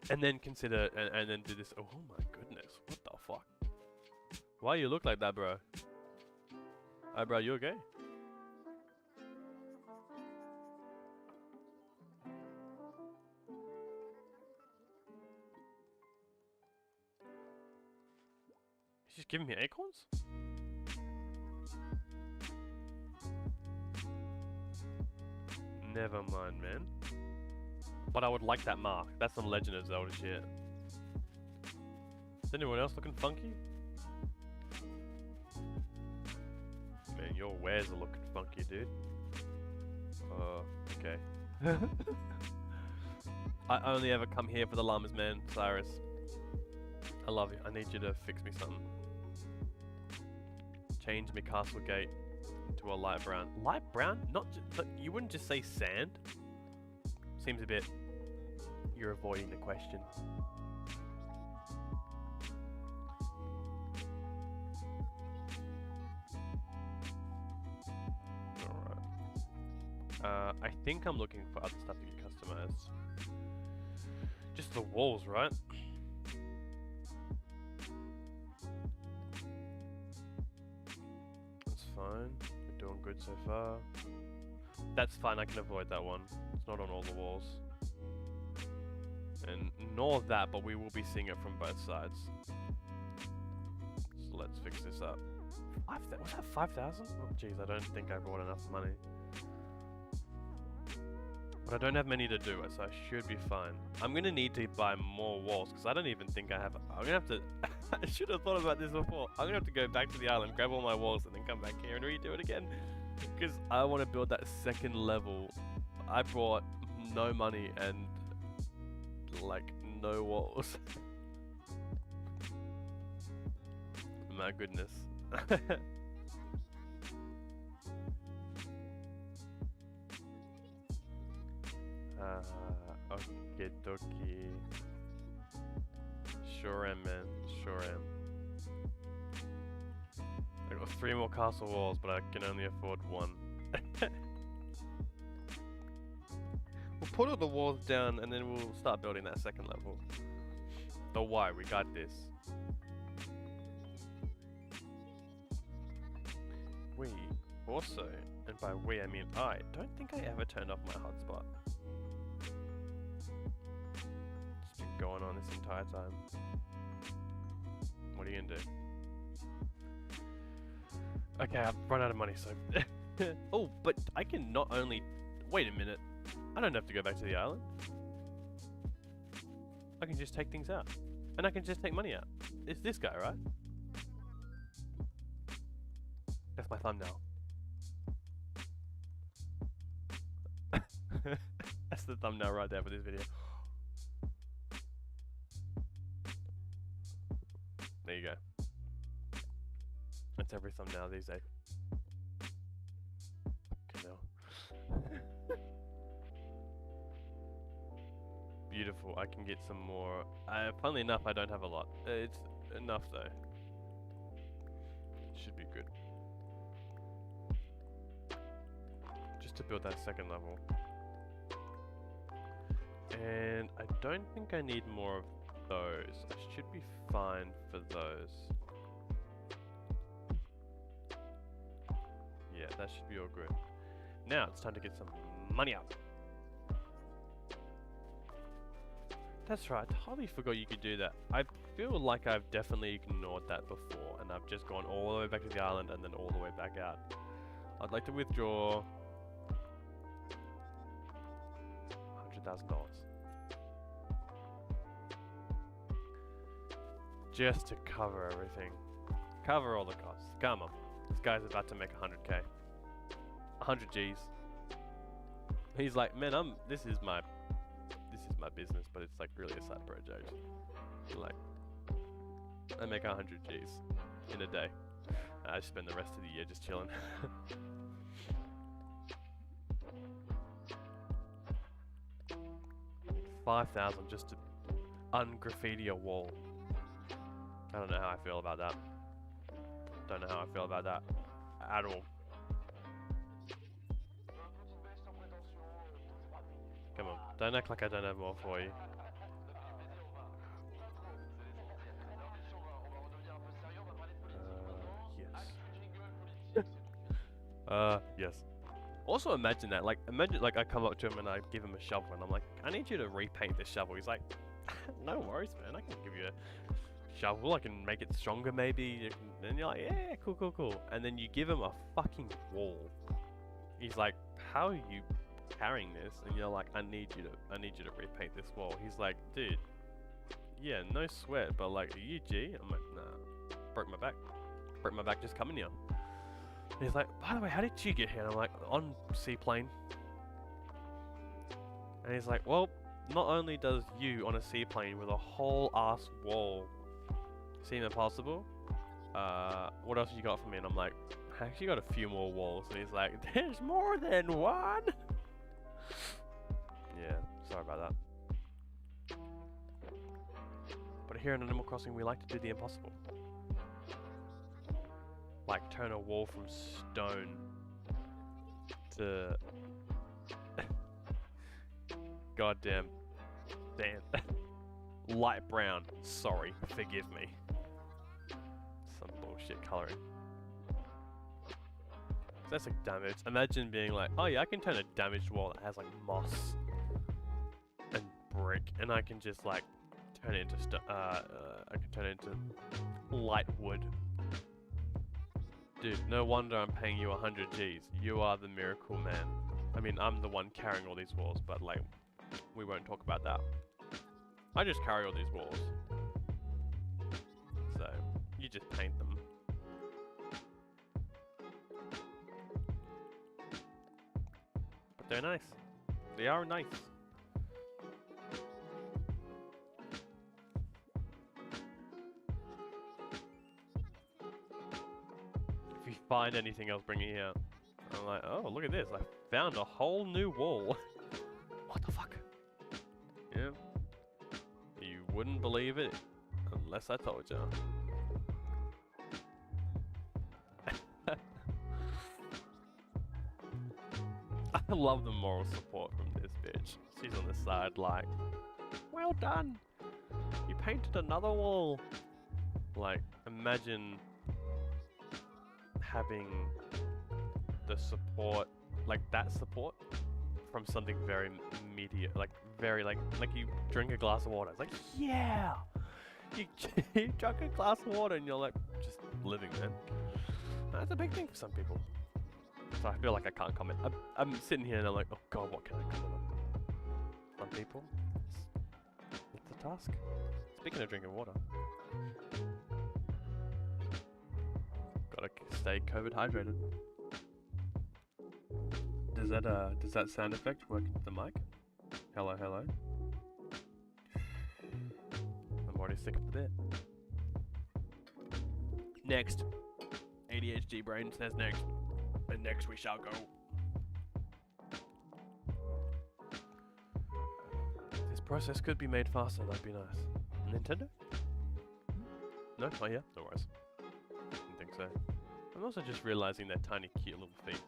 [SPEAKER 1] And then consider, and then do this. Oh my goodness, what the fuck? Why you look like that, bro? Hi, bro, you okay? He's just giving me acorns? Never mind, man. But I would like that mark. That's some Legend of Zelda shit. Is anyone else looking funky? Man, your wares are looking funky, dude. Okay. I only ever come here for the llamas, man, Cyrus. I love you. I need you to fix me something. Change my castle gate into a light brown. Light brown? Not just, you wouldn't just say sand? Seems a bit... You're avoiding the question. Alright. I think I'm looking for other stuff to get customized. Just the walls, right? That's fine. We're doing good so far. That's fine, I can avoid that one. It's not on all the walls. And nor that, but we will be seeing it from both sides. So let's fix this up. Was that 5,000? Oh jeez, I don't think I brought enough money. But I don't have many to do it, so I should be fine. I'm gonna need to buy more walls, because I don't even think I have... I'm gonna have to... I should have thought about this before. I'm gonna have to go back to the island, grab all my walls, and then come back here and redo it again. Because I want to build that second level. I brought no money and... like, no walls. My goodness. Okay, dokie. Sure am, man. Sure am. I got 3 more castle walls, but I can only afford 1. We'll put all the walls down and then we'll start building that second level. Don't worry, we got this. We also, and by we I mean I, don't think I ever turned off my hotspot. going on this entire time. What are you gonna do? Okay, I've run out of money, so... Oh, but I can not only... Wait a minute. I don't have to go back to the island. I can just take things out. And I can just take money out. It's this guy, right? That's my thumbnail. That's the thumbnail right there for this video. There you go. That's every thumbnail these days. Okay, no. Beautiful. I can get some more. Funnily enough, I don't have a lot. It's enough though. Should be good. Just to build that second level. And I don't think I need more of those. I should be fine for those. Yeah, that should be all good. Now it's time to get some money up. That's right, I totally forgot you could do that. I feel like I've definitely ignored that before, and I've just gone all the way back to the island and then all the way back out. I'd like to withdraw $100,000. Just to cover everything. Cover all the costs. Come on. This guy's about to make 100k. 100 G's. He's like, man, this is my business, but it's like really a side project. Like, I make 100 G's in a day. I spend the rest of the year just chilling. 5,000 just to ungraffiti a wall. I don't know how I feel about that. Don't know how I feel about that at all. Come on, don't act like I don't have more for you. Yes. Yes. Also imagine that, like I come up to him and I give him a shovel and I'm like, I need you to repaint this shovel. He's like, no worries, man, I can give you a shovel, I can make it stronger maybe. And you're like, yeah, cool. And then you give him a fucking wall. He's like, how are you carrying this? And you're like, I need you to repaint this wall. He's like, dude, yeah, no sweat, but like, are you G? I'm like, nah, broke my back just coming here. And he's like, by the way, how did you get here? And I'm like, on seaplane. And he's like, well, not only does you on a seaplane with a whole ass wall seem impossible, what else you got for me? And I'm like, I actually got a few more walls. And he's like, there's more than one. Yeah, sorry about that. But here in Animal Crossing, we like to do the impossible. Like turn a wall from stone to goddamn sand. Light brown. Sorry, forgive me. Some bullshit coloring. That's like damage. Imagine being like, oh yeah, I can turn a damaged wall that has like moss and brick, and I can just like turn it into I can turn it into light wood. Dude, no wonder I'm paying you 100 G's. You are the miracle man. I mean, I'm the one carrying all these walls, but like, we won't talk about that. I just carry all these walls. So, you just paint them. But they're nice. They are nice. If you find anything else, bring it here. I'm like, oh, look at this. I found a whole new wall. What the fuck? Yeah. You wouldn't believe it unless I told you. I love the moral support from this bitch. She's on the side like, well done. You painted another wall. Like, imagine having the support, like that support from something very media, like very like you drink a glass of water. It's like, yeah, you, you drink a glass of water and you're like just living, man. That's a big thing for some people. So I feel like I can't comment. I'm sitting here and I'm like, oh god, what can I comment on? Some people, it's a task. Speaking of drinking water, gotta stay COVID hydrated. Does that sound effect work into the mic? Hello, hello. I'm already sick of the bit. Next, ADHD brain says next, and next we shall go. This process could be made faster. That'd be nice. Nintendo? No, not yet. No worries. Didn't think so. I'm also just realizing their tiny, cute little feet.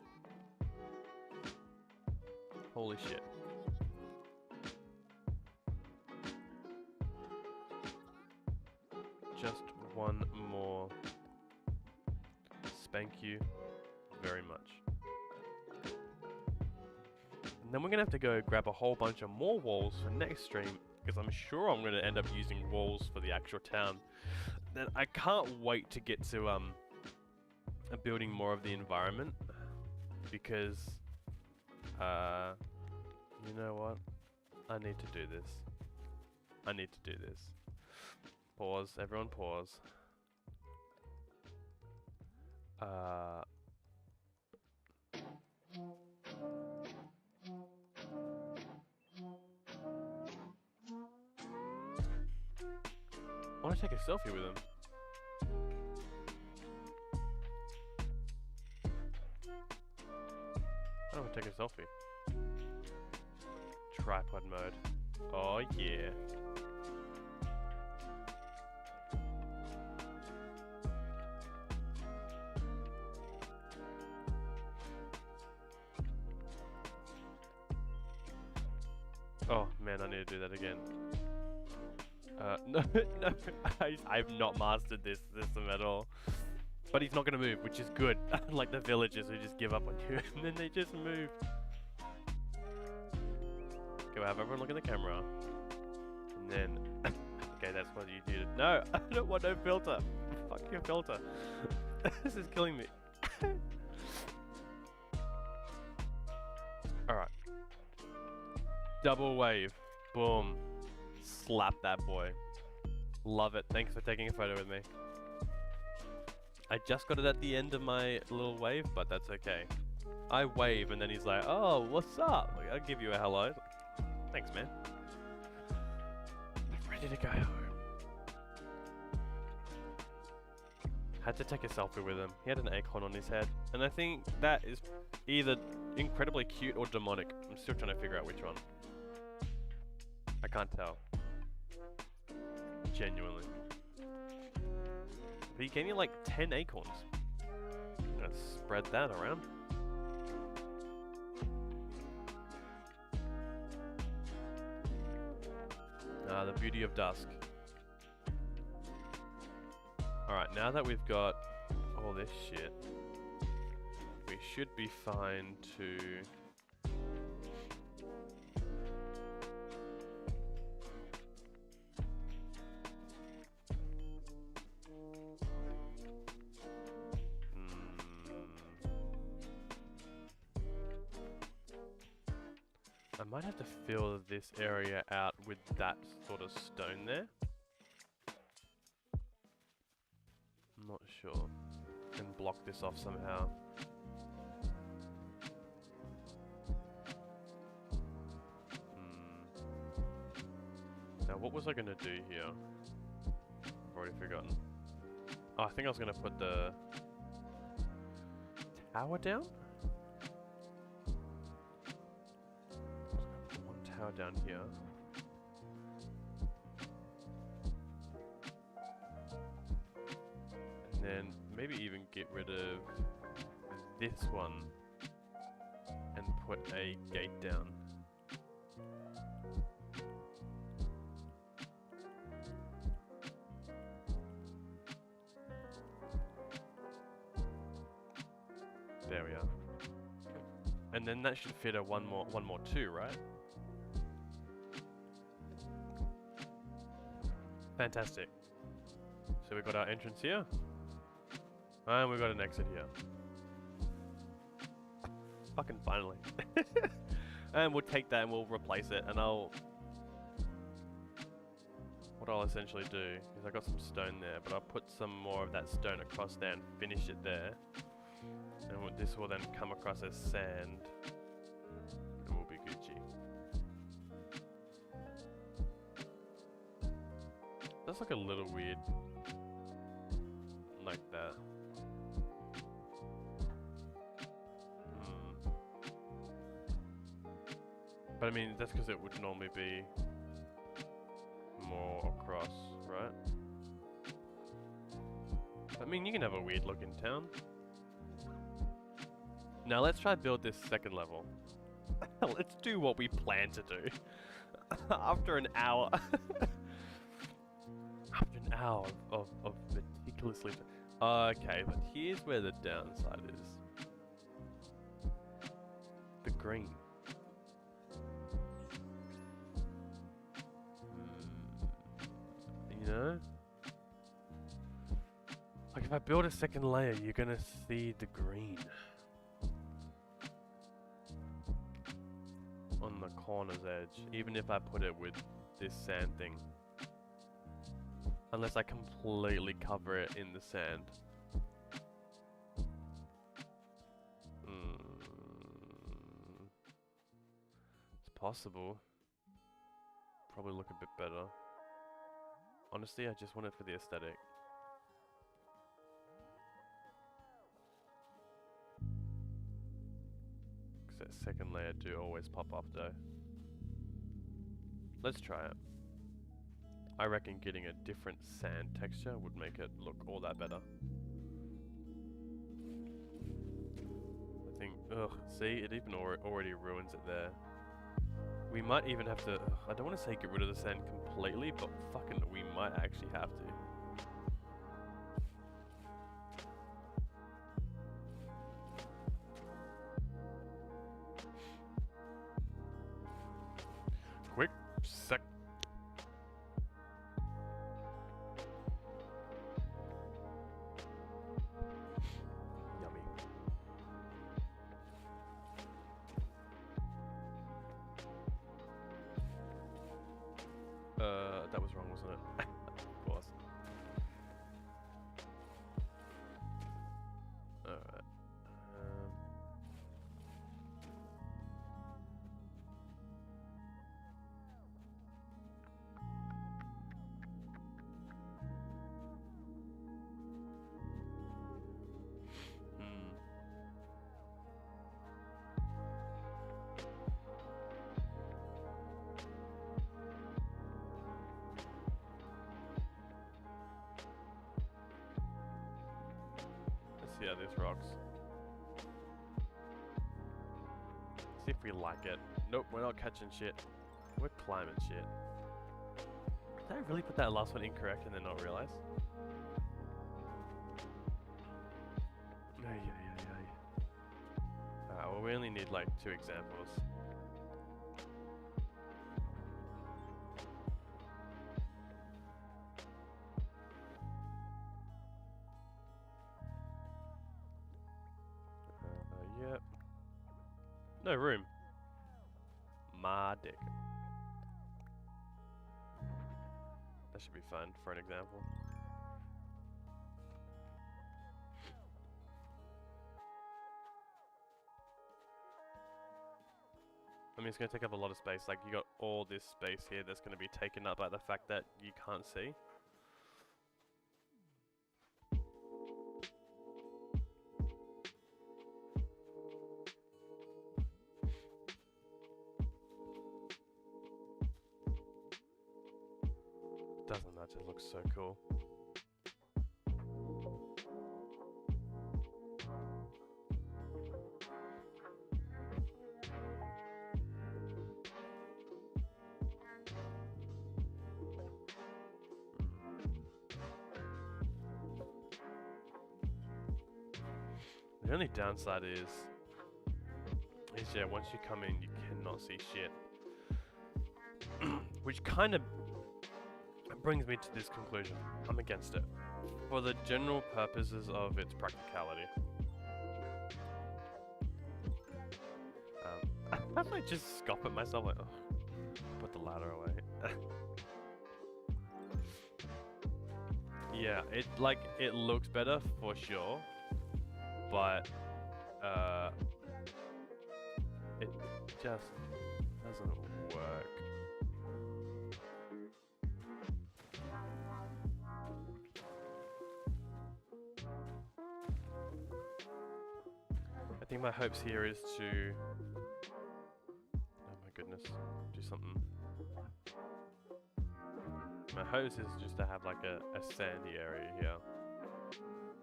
[SPEAKER 1] Holy shit. Just one more. Spank you very much. And then we're gonna have to go grab a whole bunch of more walls for next stream, because I'm sure I'm gonna end up using walls for the actual town. Then I can't wait to get to building more of the environment, because you know what? I need to do this. I need to do this. Pause. Everyone pause. I want to take a selfie with him. I want to take a selfie. Tripod mode. Oh yeah. Oh man, I need to do that again. No, no, I've not mastered this system at all. But he's not gonna move, which is good. Like the villagers who just give up on you and then they just move. Okay, we'll have everyone look at the camera. And then... okay, that's what you did. No, I don't want no filter. Fuck your filter. This is killing me. Alright. Double wave. Boom. Slap that boy. Love it. Thanks for taking a photo with me. I just got it at the end of my little wave, but that's okay. I wave and then he's like, oh, what's up? Like, I'll give you a hello. Thanks, man. I'm ready to go home. Had to take a selfie with him. He had an acorn on his head. And I think that is either incredibly cute or demonic. I'm still trying to figure out which one. I can't tell. Genuinely. But he gave me like 10 acorns. I'm gonna spread that around. The beauty of dusk. Alright, now that we've got all this shit, we should be fine to... I might have to fill this area out with that sort of stone there. I'm not sure. And block this off somehow. Now what was I gonna do here? I've already forgotten. Oh, I think I was gonna put the tower down? Tower down here. And then maybe even get rid of this one and put a gate down. There we are. And And then that should fit a one more two, right? Fantastic. So we've got our entrance here. And we've got an exit here. Fucking finally. And we'll take that and we'll replace it, and what I'll essentially do is I got some stone there, but I'll put some more of that stone across there and finish it there. And this will then come across as sand. And we'll be Gucci. That's like a little weird. Like that. But I mean, that's because it would normally be more across, right? I mean, you can have a weird look in town. Now let's try to build this second level. Let's do what we plan to do. After an hour. After an hour of meticulously... Okay, but here's where the downside is. The green. You know? Like if I build a second layer, you're gonna see the green. On the corner's edge, even if I put it with this sand thing. Unless I completely cover it in the sand. It's possible. Probably look a bit better. Honestly, I just want it for the aesthetic. Because that second layer do always pop up though. Let's try it. I reckon getting a different sand texture would make it look all that better. I think, see, it even already ruins it there. We might even have to, I don't want to say get rid of the sand completely, but fucking we might actually have to. Quick sec. Yummy. That was wrong, wasn't it? Of course. Alright. Let's see how this rocks. See if we like it. Nope, we're not catching shit. We're climbing shit. Did I really put that last one incorrect and then not realize? Alright, well we only need like 2 examples. Yep. No room. My dick. That should be fun for an example. I mean, it's going to take up a lot of space. Like, you got all this space here that's going to be taken up by the fact that you can't see. Doesn't that just look so cool? The only downside is yeah, once you come in, you cannot see shit. Which kind of brings me to this conclusion. I'm against it. For the general purposes of its practicality. I might just scoff at myself like, oh, put the ladder away. Yeah, it looks better for sure, but it just doesn't work. I think my hopes here is to, oh my goodness, do something. My hopes is just to have like a sandy area here.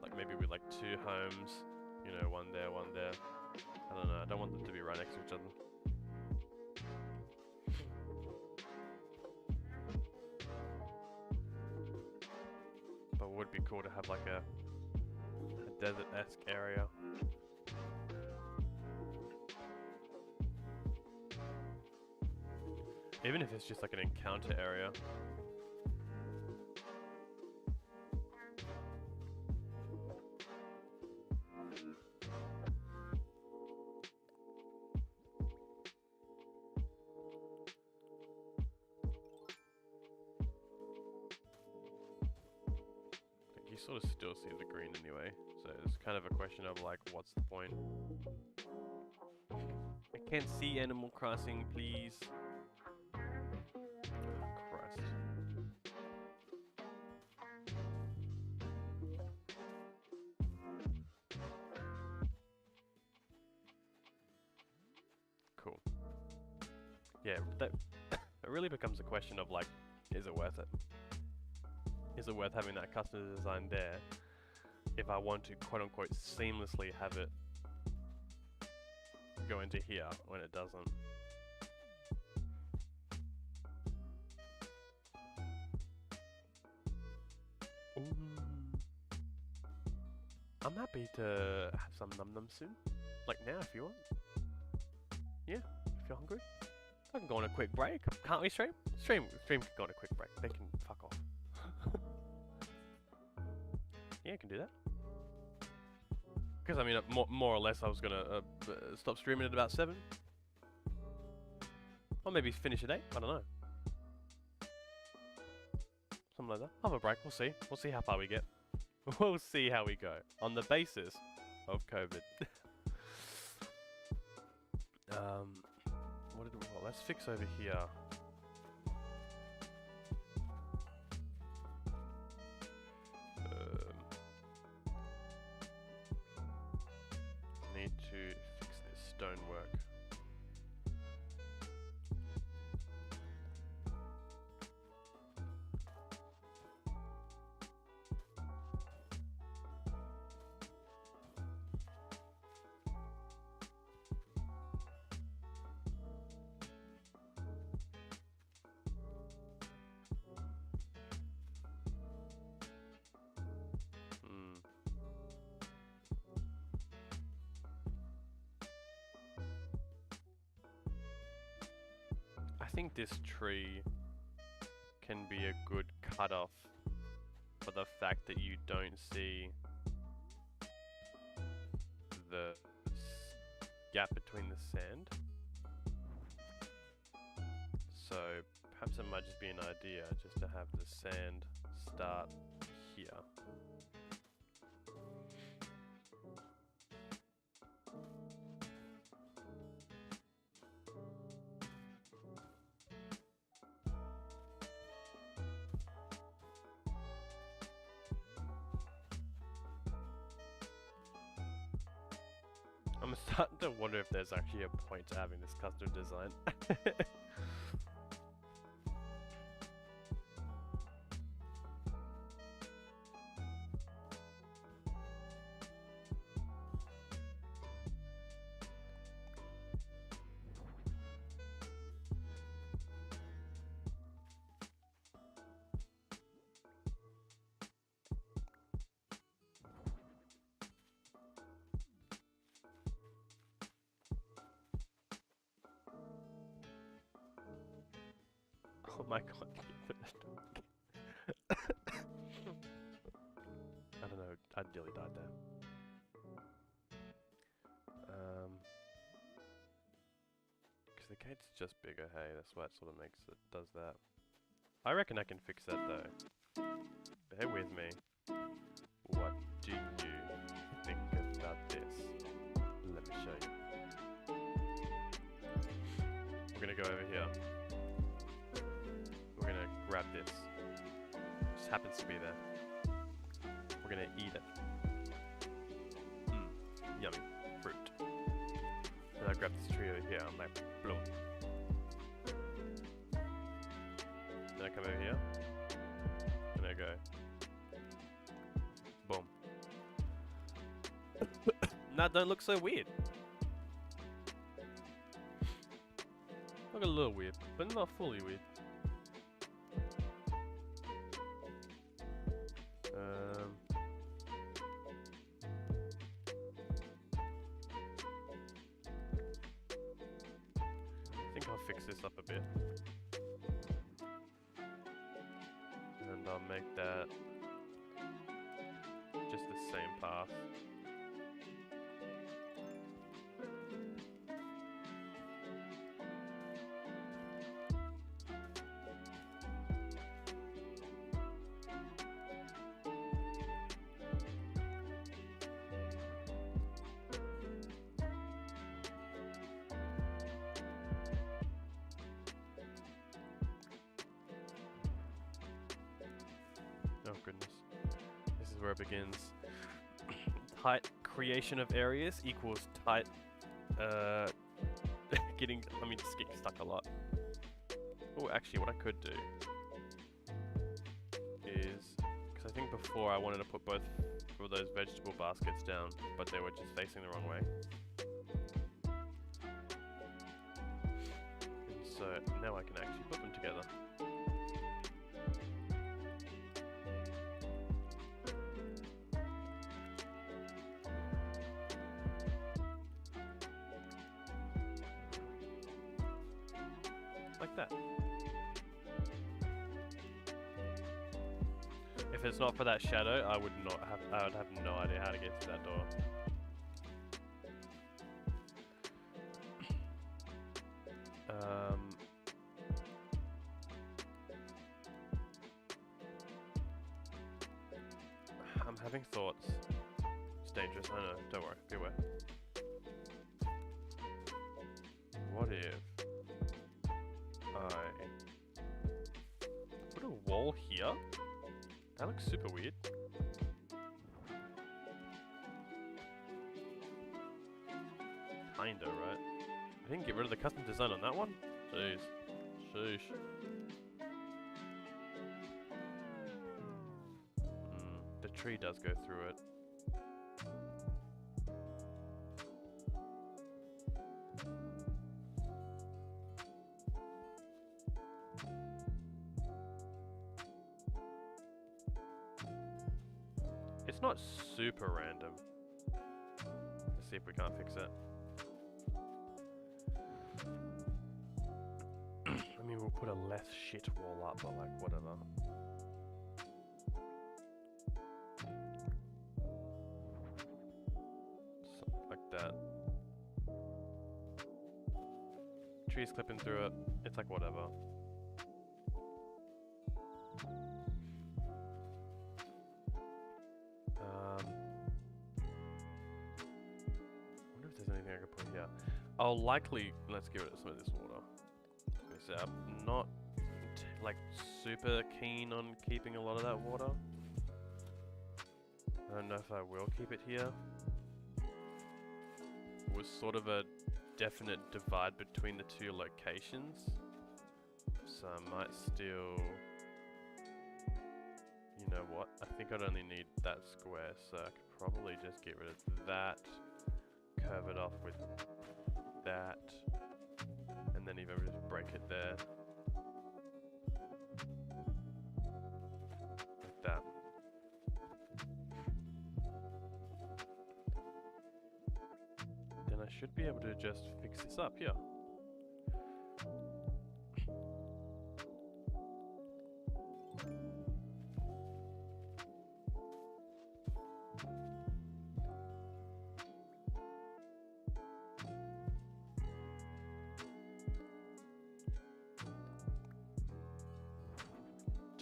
[SPEAKER 1] Like maybe with like 2 homes, you know, one there, one there. I don't know, I don't want them to be right next to each other. But it would be cool to have like a desert-esque area. Even if it's just like an encounter area. You sort of still see the green anyway, so it's kind of a question of like, what's the point? I can't see Animal Crossing, please. Oh, Christ. Cool. Yeah, that it really becomes a question of like, is it worth it? Is it worth having that custom design there if I want to quote-unquote seamlessly have it go into here when it doesn't? Ooh. I'm happy to have some num num soon. Like now if you want. Yeah, if you're hungry. I can go on a quick break. Can't we stream? Stream can go on a quick break. They can fuck off. Yeah, I can do that. Because I mean, more or less, I was gonna stop streaming at about 7, or maybe finish at 8. I don't know. Something like that. Have a break. We'll see. We'll see how far we get. We'll see how we go on the basis of COVID. Well, let's fix over here. Need to fix this stonework. I think this tree can be a good cutoff for the fact that you don't see the gap between the sand. So perhaps it might just be an idea just to have the sand start here. I'm starting to wonder if there's actually a point to having this custom design. Oh my god, I don't know, I nearly died there. Because the gate's just bigger, hey, that's why it sort of does that. I reckon I can fix that though. Bear with me. What do you think about this? Let me show you. We're gonna go over here. We're gonna grab this. Just happens to be there. We're gonna eat it. Yummy. Fruit. And I grab this tree over here, I'm like, bloom. Then I come over here. And I go. Boom. Nah, don't look so weird. Look a little weird, but not fully weird. I think I'll fix this up a bit. And I'll make that just the same path. Oh goodness. This is where it begins. Tight creation of areas equals tight just getting stuck a lot. Oh, actually what I could do is, because I think before I wanted to put both of those vegetable baskets down, but they were just facing the wrong way. And so now I can actually put them together. Like that. If it's not for that shadow, I would have no idea how to get through that door. I'm having thoughts. It's dangerous, I know, don't worry, be aware. What if I put a wall here? That looks super weird. Kinda, right? I didn't get rid of the custom design on that one? Jeez. Sheesh. The tree does go through it. It's not super random. Let's see if we can't fix it. I mean, we'll put a less shit wall up, but like, whatever. Something like that. Trees clipping through it. It's like, whatever. I'll likely, let's give it some of this water. Because I'm not like super keen on keeping a lot of that water. I don't know if I will keep it here. It was sort of a definite divide between the two locations. So I might still, you know what, I think I'd only need that square, so I could probably just get rid of that, curve it off with that, and then even just break it there. Like that. Then I should be able to just fix this up here.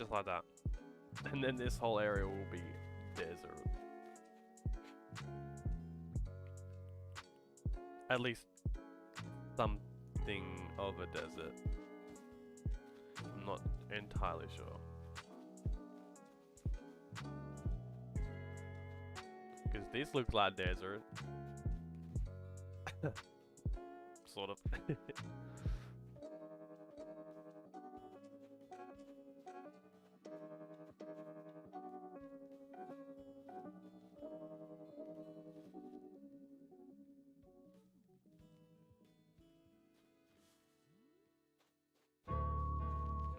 [SPEAKER 1] just like that. And then this whole area will be desert. At least something of a desert. I'm not entirely sure. Because these look like desert. Sort of.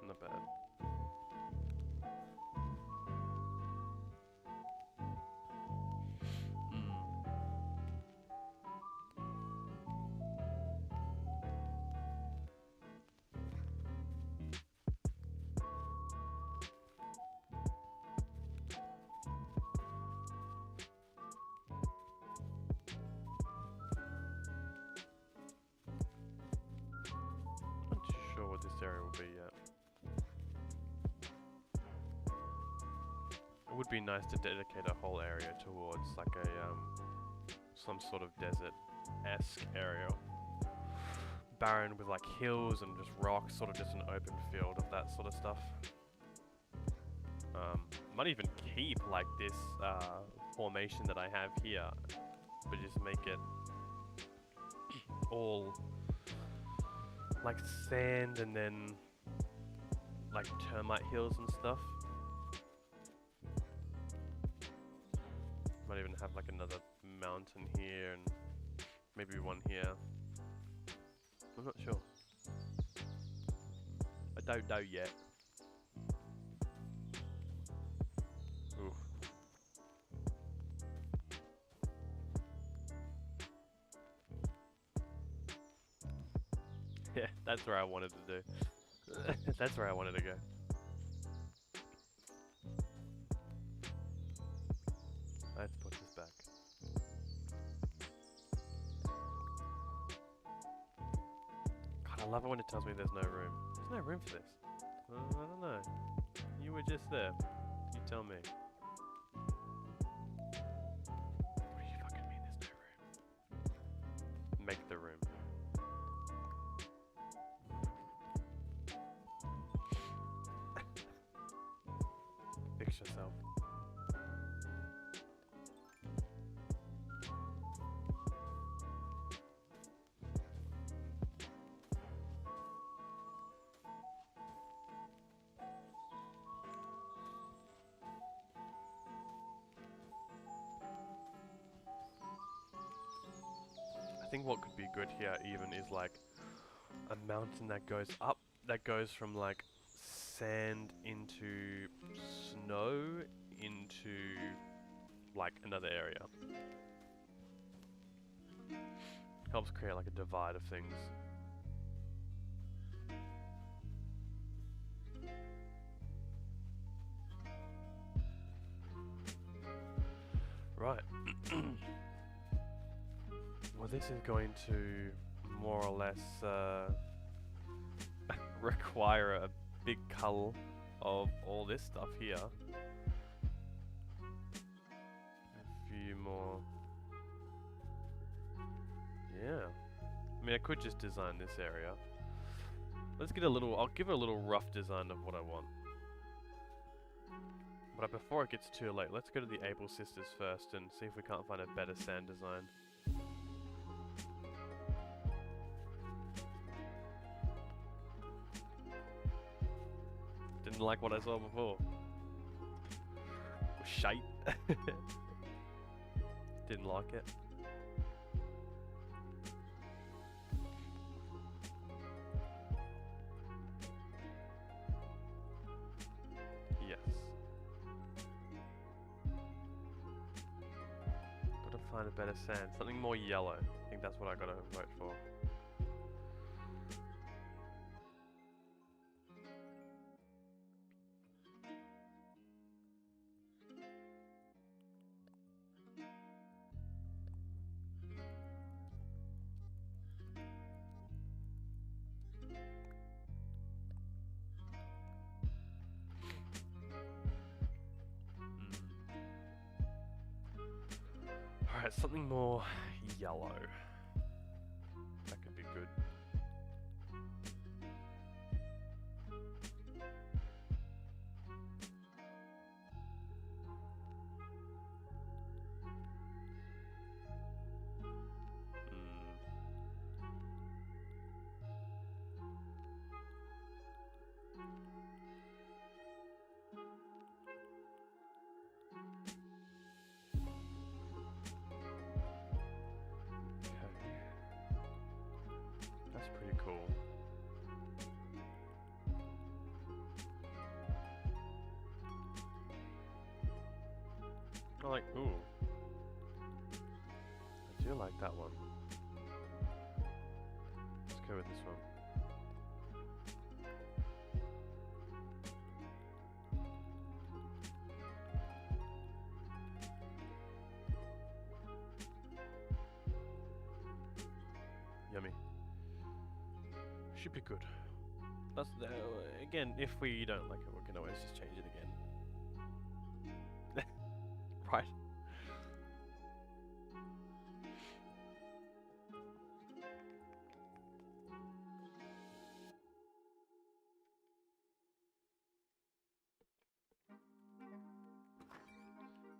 [SPEAKER 1] Not bad. Not sure what this area will be yet. It would be nice to dedicate a whole area towards like a some sort of desert-esque area. Barren with like hills and just rocks, sort of just an open field of that sort of stuff. Might even keep like this formation that I have here, but just make it all like sand and then like termite hills and stuff. Might even have like another mountain here and maybe one here. I'm not sure. I don't know yet. Ooh. Yeah, that's where I wanted to do. That's where I wanted to go. Let's put this back. God, I love it when it tells me there's no room. There's no room for this. I don't know. You were just there. You tell me. What do you fucking mean there's no room? Make the room. Fix yourself. I think what could be good here even is like a mountain that goes up, that goes from like sand into snow into like another area. Helps create like a divide of things. Right. Well, this is going to more or less require a big cull of all this stuff here. A few more. Yeah. I mean, I could just design this area. Let's get a little, I'll give it a little rough design of what I want. But before it gets too late, let's go to the Able Sisters first and see if we can't find a better sand design. Didn't like what I saw before. Shite. Didn't like it. Yes. Gotta find a better sand. Something more yellow. I think that's what I gotta vote for. something more yellow. That could be good. That's pretty cool. I like, ooh. I do like that one. Let's go with this one. Yummy. Should be good. That's again, if we don't like it, we can always just change it again. Right.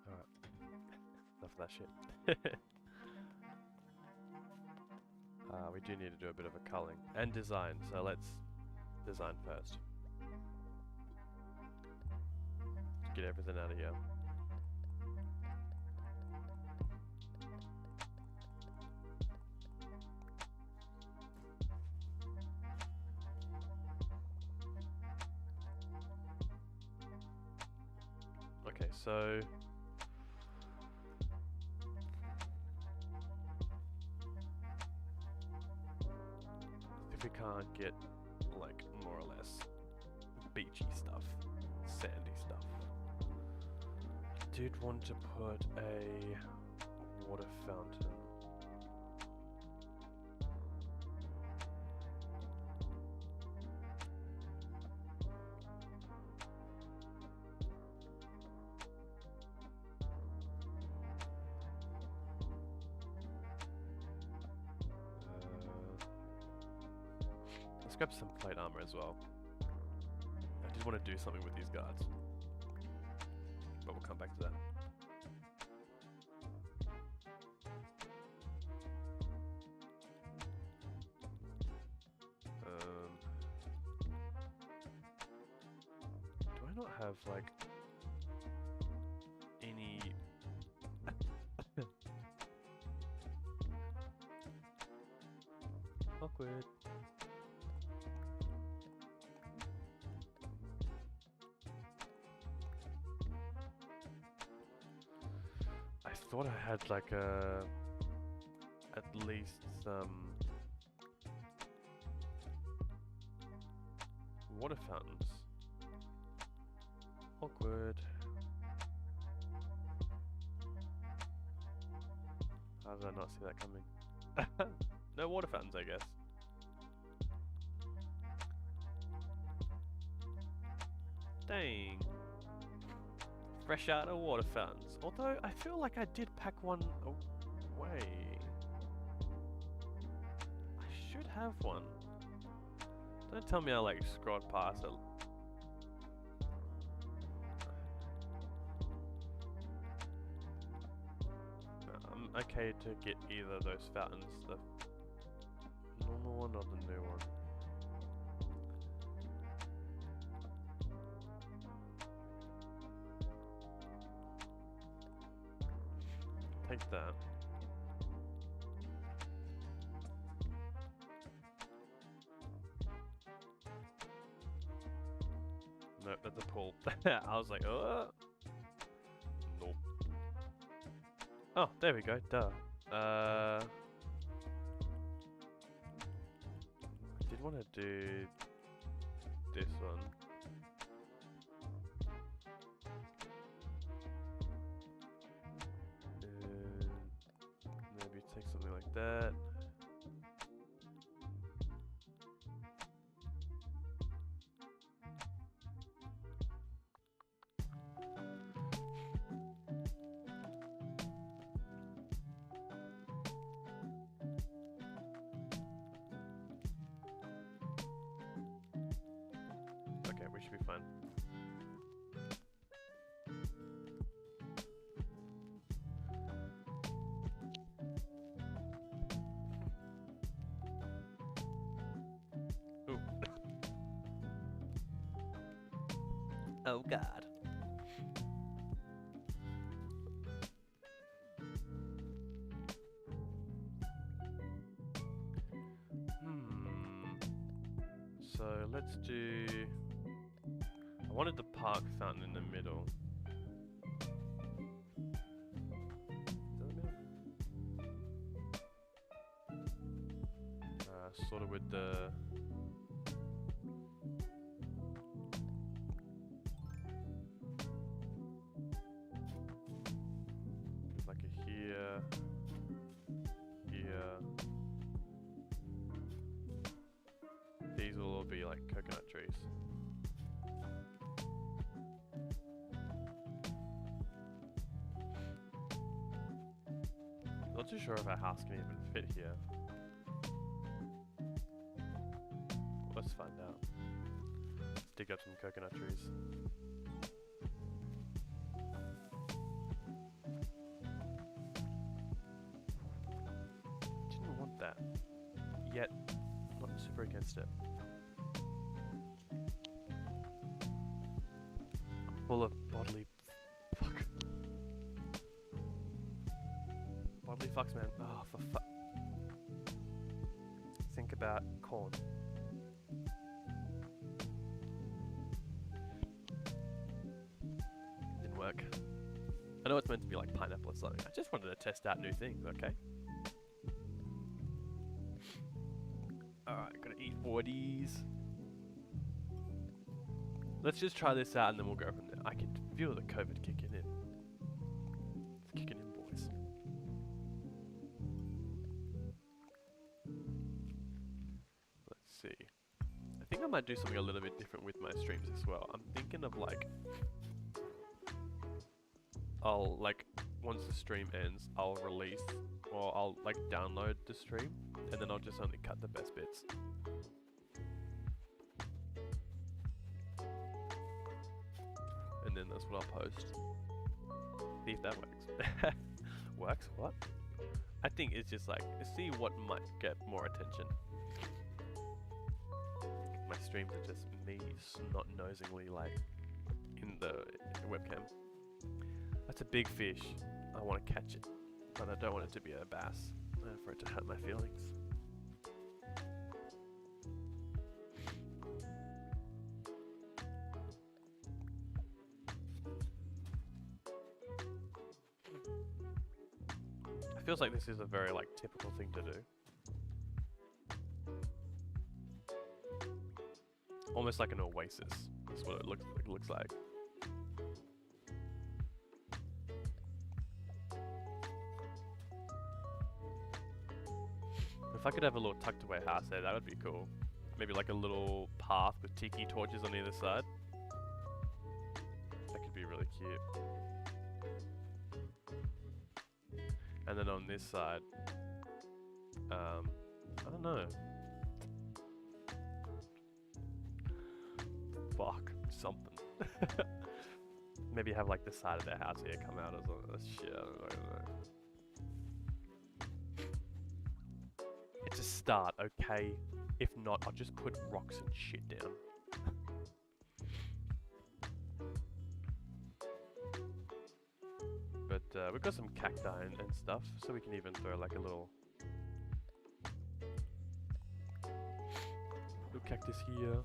[SPEAKER 1] Alright. Enough of that shit. We do need to do a bit of a culling and design, so let's design first. Get everything out of here. Okay, so if we can't get like more or less beachy stuff, sandy stuff, I did want to put a water fountain. Let's grab some plate armor as well. I did want to do something with these guards, but we'll come back to that. Do I not have like any awkward? I thought I had like at least some water fountains. Awkward. How did I not see that coming? No water fountains, I guess. Dang. Fresh out of water fountains. Although, I feel like I did pack one away. I should have one. Don't tell me I like scrolled past it. I'm okay to get either of those fountains. The normal one or the new one. Take that. Nope, that's a pull. I was like, nope. Oh, there we go. Duh. I did want to do this one. Maybe take something like that. should be fine. Ooh. Oh God. So let's do... I wanted the park fountain in the middle. Sort of with the... like a here, here. These will all be like coconut trees. Not too sure if our house can even fit here. Let's find out. Let's dig up some coconut trees. Didn't want that. Yet, not super against it. Full of bodily fuck. Bodily fucks, man. Oh, for fuck. Think about corn. Didn't work. I know it's meant to be like pineapple or something. I just wanted to test out new things, okay? Alright, gotta eat Woodies. Let's just try this out and then we'll go from there. I can feel the COVID kicking in. It's kicking in, boys. Let's see. I think I might do something a little bit different with my streams as well. I'm thinking of like... I'll like, once the stream ends, I'll release, or I'll like download the stream, and then I'll just only cut the best bits. And then that's what I'll post. See if that works. Works? What? I think it's just like, see what might get more attention. My streams are just me snot-nosingly like, in the webcam. That's a big fish. I want to catch it, but I don't want it to be a bass, for it to hurt my feelings. It feels like this is a very like typical thing to do. Almost like an oasis. That's what it looks like. If I could have a little tucked away house there, that would be cool. Maybe like a little path with tiki torches on either side. That could be really cute. And then on this side, I don't know. Fuck, something. Maybe have like the side of their house here come out as a shit, I don't know. It's a start, okay? If not, I'll just put rocks and shit down. But we've got some cacti and stuff, so we can even throw like a little cactus here.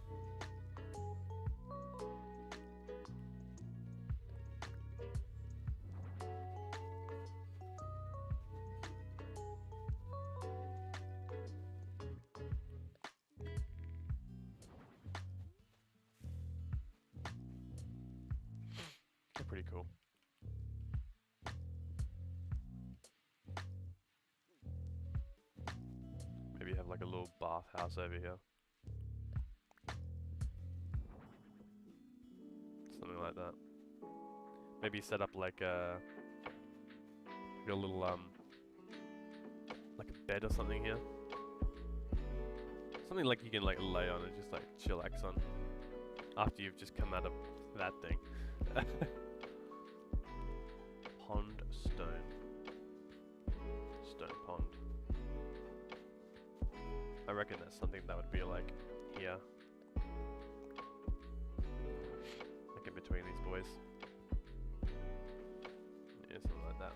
[SPEAKER 1] They're pretty cool. Maybe have like a little bathhouse over here. Something like that. Maybe set up like a little like a bed or something here. Something like you can like lay on and just like chillax on. after you've just come out of that thing. Pond stone. Stone pond. I reckon that's something that would be like here. Like in between these boys. Yeah, something like that.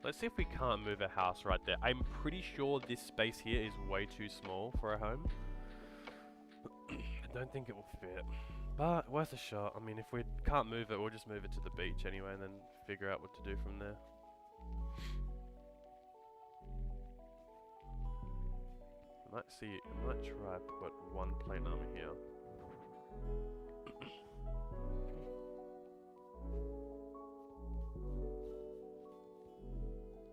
[SPEAKER 1] Let's see if we can't move a house right there. I'm pretty sure this space here is way too small for a home. I don't think it will fit. But worth a shot. I mean, if we can't move it, we'll just move it to the beach anyway and then figure out what to do from there. I might try put one plate armor here.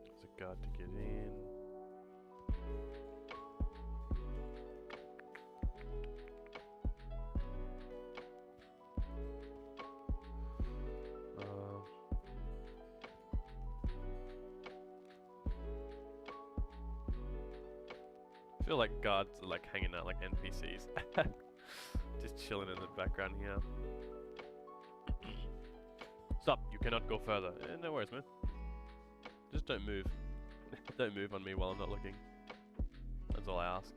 [SPEAKER 1] There's a guard to get in. I feel like guards are like hanging out like NPCs. Just chilling in the background here. Stop, you cannot go further. No worries, man. Just don't move. Don't move on me while I'm not looking. That's all I ask.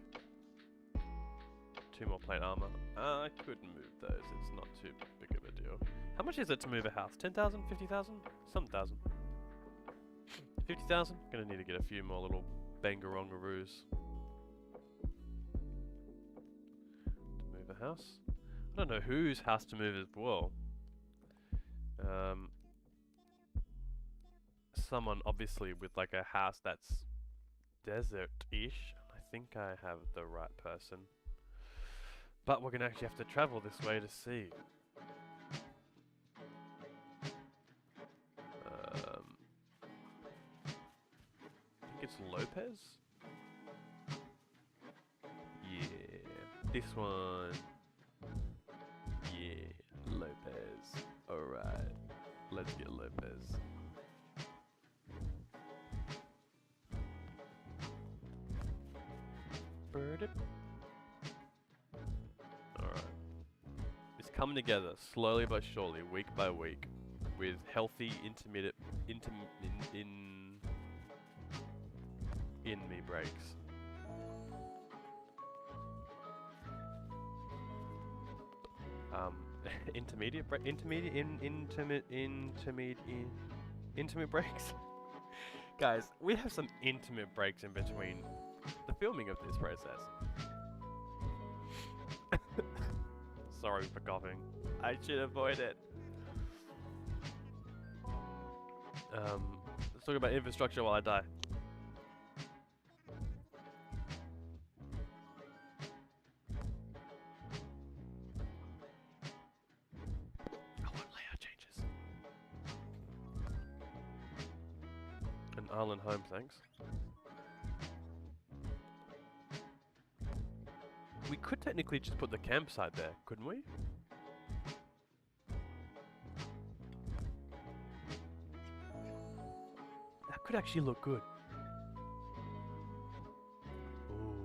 [SPEAKER 1] 2 more plate armor. I could move those, it's not too big of a deal. How much is it to move a house? 10,000? 50,000? Some thousand. 50,000? Gonna need to get a few more little bangarongaroos. House. I don't know whose house to move as well. Someone obviously with like a house that's desert-ish. I think I have the right person. But we're gonna actually have to travel this way to see. I think it's Lopez? Yeah. This one. Yeah, Lopez. Alright. Let's get Lopez. Alright. It's coming together slowly but surely, week by week, with healthy intermittent in me breaks. Intermediate breaks. Guys, we have some intimate breaks in between the filming of this process. Sorry for coughing. I should avoid it. Let's talk about infrastructure while I die. Island home, thanks. We could technically just put the campsite there, couldn't we? That could actually look good. Ooh.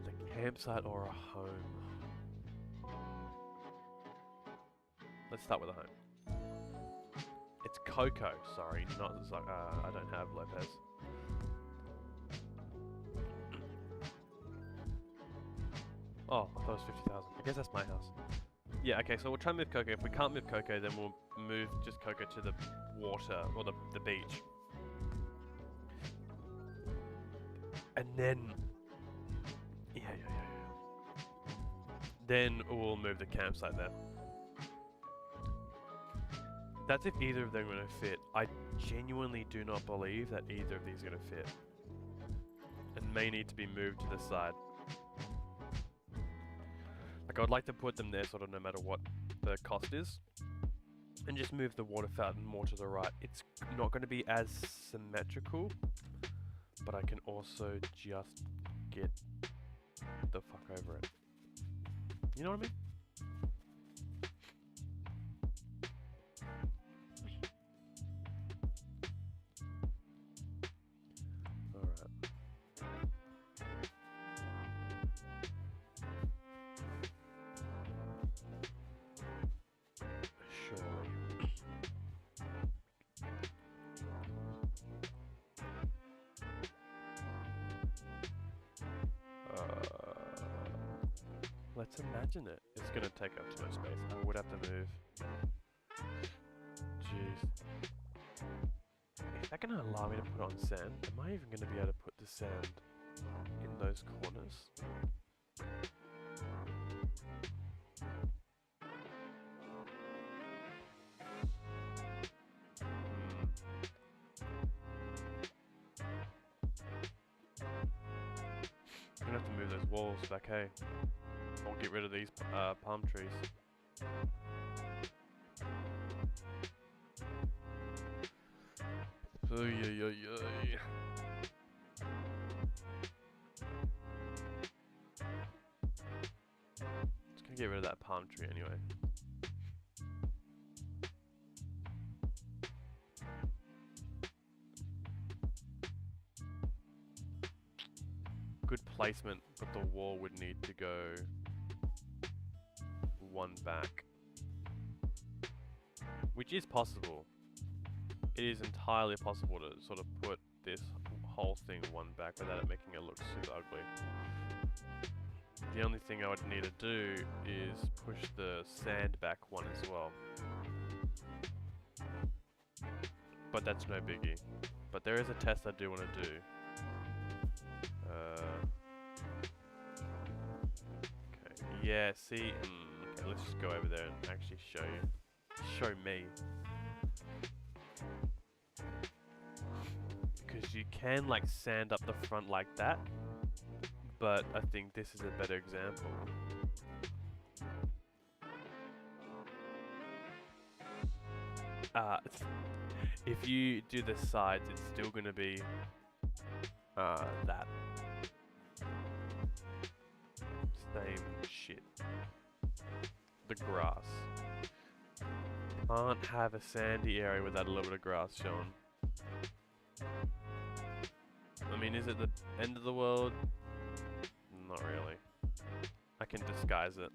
[SPEAKER 1] The campsite or a home. Let's start with a home. It's Coco, sorry, not I don't have Lopez. Oh, I thought it was 50,000. I guess that's my house. Yeah, okay, so we'll try and move Coco. If we can't move Coco, then we'll move just Coco to the water, or the beach. And then... Yeah. Then we'll move the campsite there. That's if either of them are going to fit. I genuinely do not believe that either of these are going to fit. And may need to be moved to the side. Like, I would like to put them there sort of no matter what the cost is. And just move the water fountain more to the right. It's not going to be as symmetrical. But I can also just get the fuck over it. You know what I mean? Let's imagine it. It's gonna take up too much space. I would have to move. Jeez. Is that gonna allow me to put on sand? Am I even gonna be able to put the sand in those corners? I'm gonna have to move those walls back, hey? I'll get rid of these palm trees. Oy, oy, oy, oy. Just gonna get rid of that palm tree anyway. Good placement, but the wall would need to go one back. Which is possible. It is entirely possible to sort of put this whole thing one back without it making it look super ugly. The only thing I would need to do is push the sand back one as well. But that's no biggie. But there is a test I do want to do. Okay, yeah, see, okay, let's just go over there and actually show you. Show me. Because you can like sand up the front like that, but I think this is a better example. If you do the sides, it's still going to be that same shit. The grass. Can't have a sandy area without a little bit of grass showing. I mean, is it the end of the world? Not really. I can disguise it.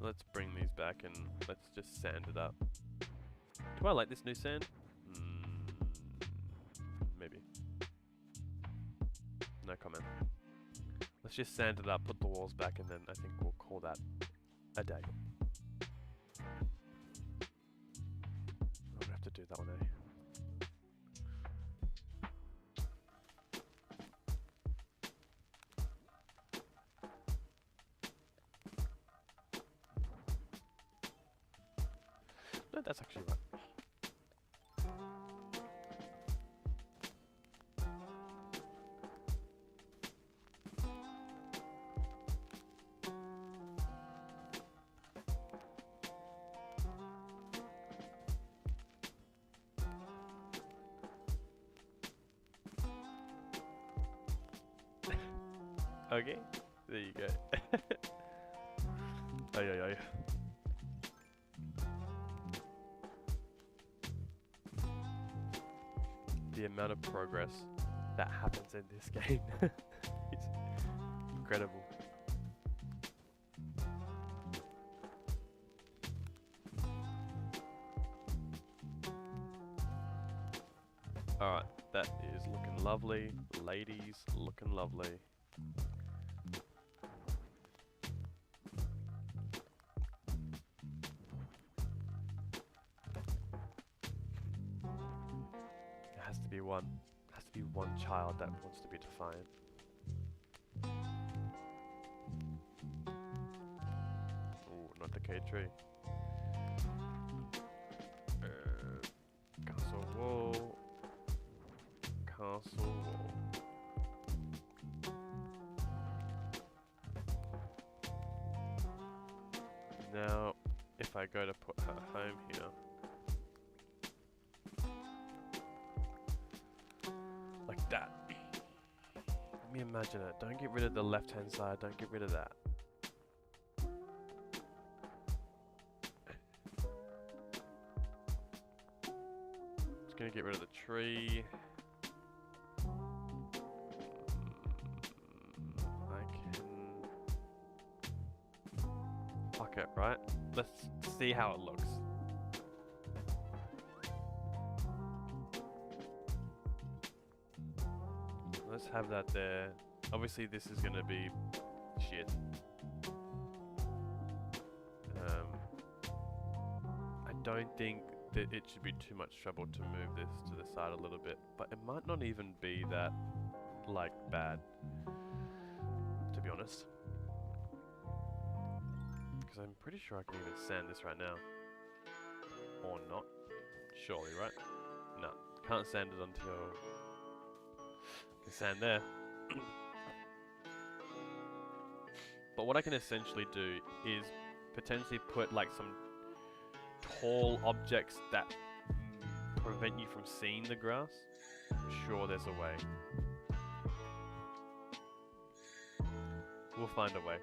[SPEAKER 1] Let's bring these back and let's just sand it up. Do I like this new sand? Maybe. No comment. Let's just sand it up, put the walls back, and then I think we'll call that a day. I'm gonna have to do that one, eh? No, that's actually right. Okay, there you go. Ay, ay, ay. The amount of progress that happens in this game is incredible. Alright, that is looking lovely. Ladies, looking lovely. Has to be one child that wants to be defiant. Ooh, not the K tree. Castle wall. Castle wall. Now, if I go to put her home here. That. Let me imagine it. Don't get rid of the left hand side, don't get rid of that. Just gonna get rid of the tree. I can... Fuck it, right? Let's see how it looks. Let's have that there. Obviously this is going to be shit. I don't think that it should be too much trouble to move this to the side a little bit, but it might not even be that, like, bad, to be honest. Because I'm pretty sure I can even sand this right now. Or not. Surely, right? No. Can't sand it until... I can sand there. But what I can essentially do is potentially put like some tall objects that prevent you from seeing the grass. I'm sure there's a way. We'll find a way.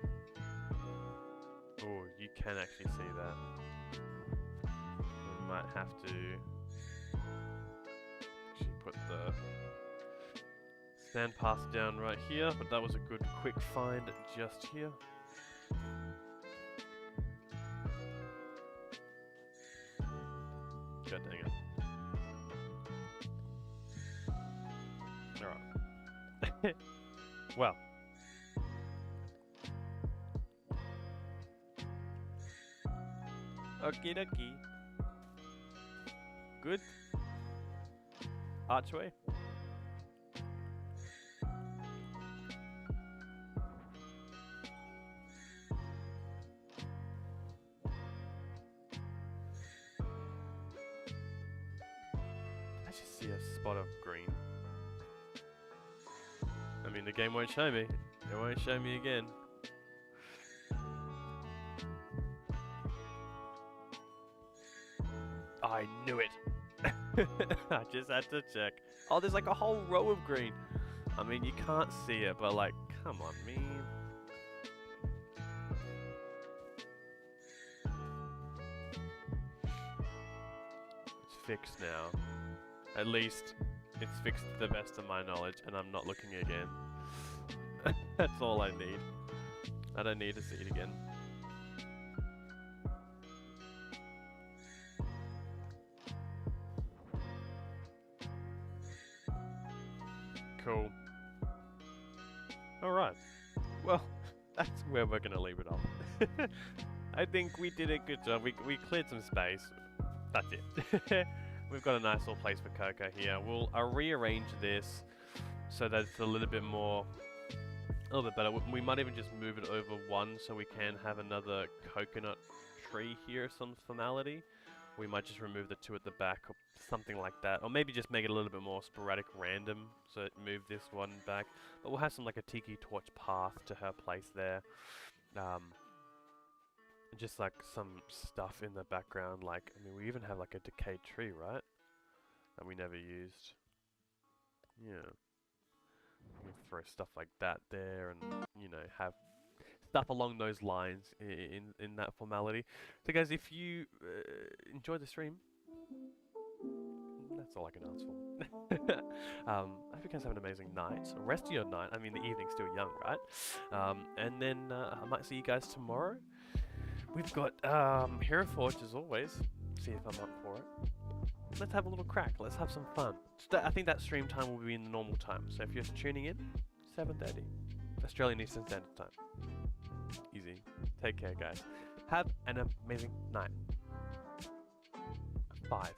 [SPEAKER 1] Oh, you can actually see that. We might have to actually put the sand pass down right here, but that was a good quick find just here. God dang it. Alright. Well. Okie dokie. Good. Archway. I just see a spot of green. I mean, the game won't show me. It won't show me again. I knew it. I just had to check. Oh, there's like a whole row of green. I mean, you can't see it, but like, come on, man. It's fixed now. At least it's fixed to the best of my knowledge, and I'm not looking again. That's all I need. I don't need to see it again. Cool. Alright. Well, that's where we're gonna leave it off. I think we did a good job. We cleared some space. That's it. We've got a nice little place for Coco here. I'll rearrange this so that it's a little bit better. We might even just move it over one so we can have another coconut tree here, some formality. We might just remove the two at the back or something like that. Or maybe just make it a little bit more sporadic, random. So move this one back. But we'll have some like a tiki torch path to her place there. Just like some stuff in the background. Like, I mean, we even have like a decayed tree, right? That we never used. Yeah. We can throw stuff like that there and, you know, have stuff along those lines in that formality. So guys, if you enjoyed the stream, that's all I can ask for. I hope you guys have an amazing night. Rest of your night. I mean, the evening's still young, right? And then I might see you guys tomorrow. We've got Hero Forge as always. See if I'm up for it. Let's have a little crack. Let's have some fun. I think that stream time will be in the normal time. So if you're tuning in, 7:30 Australian Eastern Standard Time. Easy. Take care, guys. Have an amazing night. 5.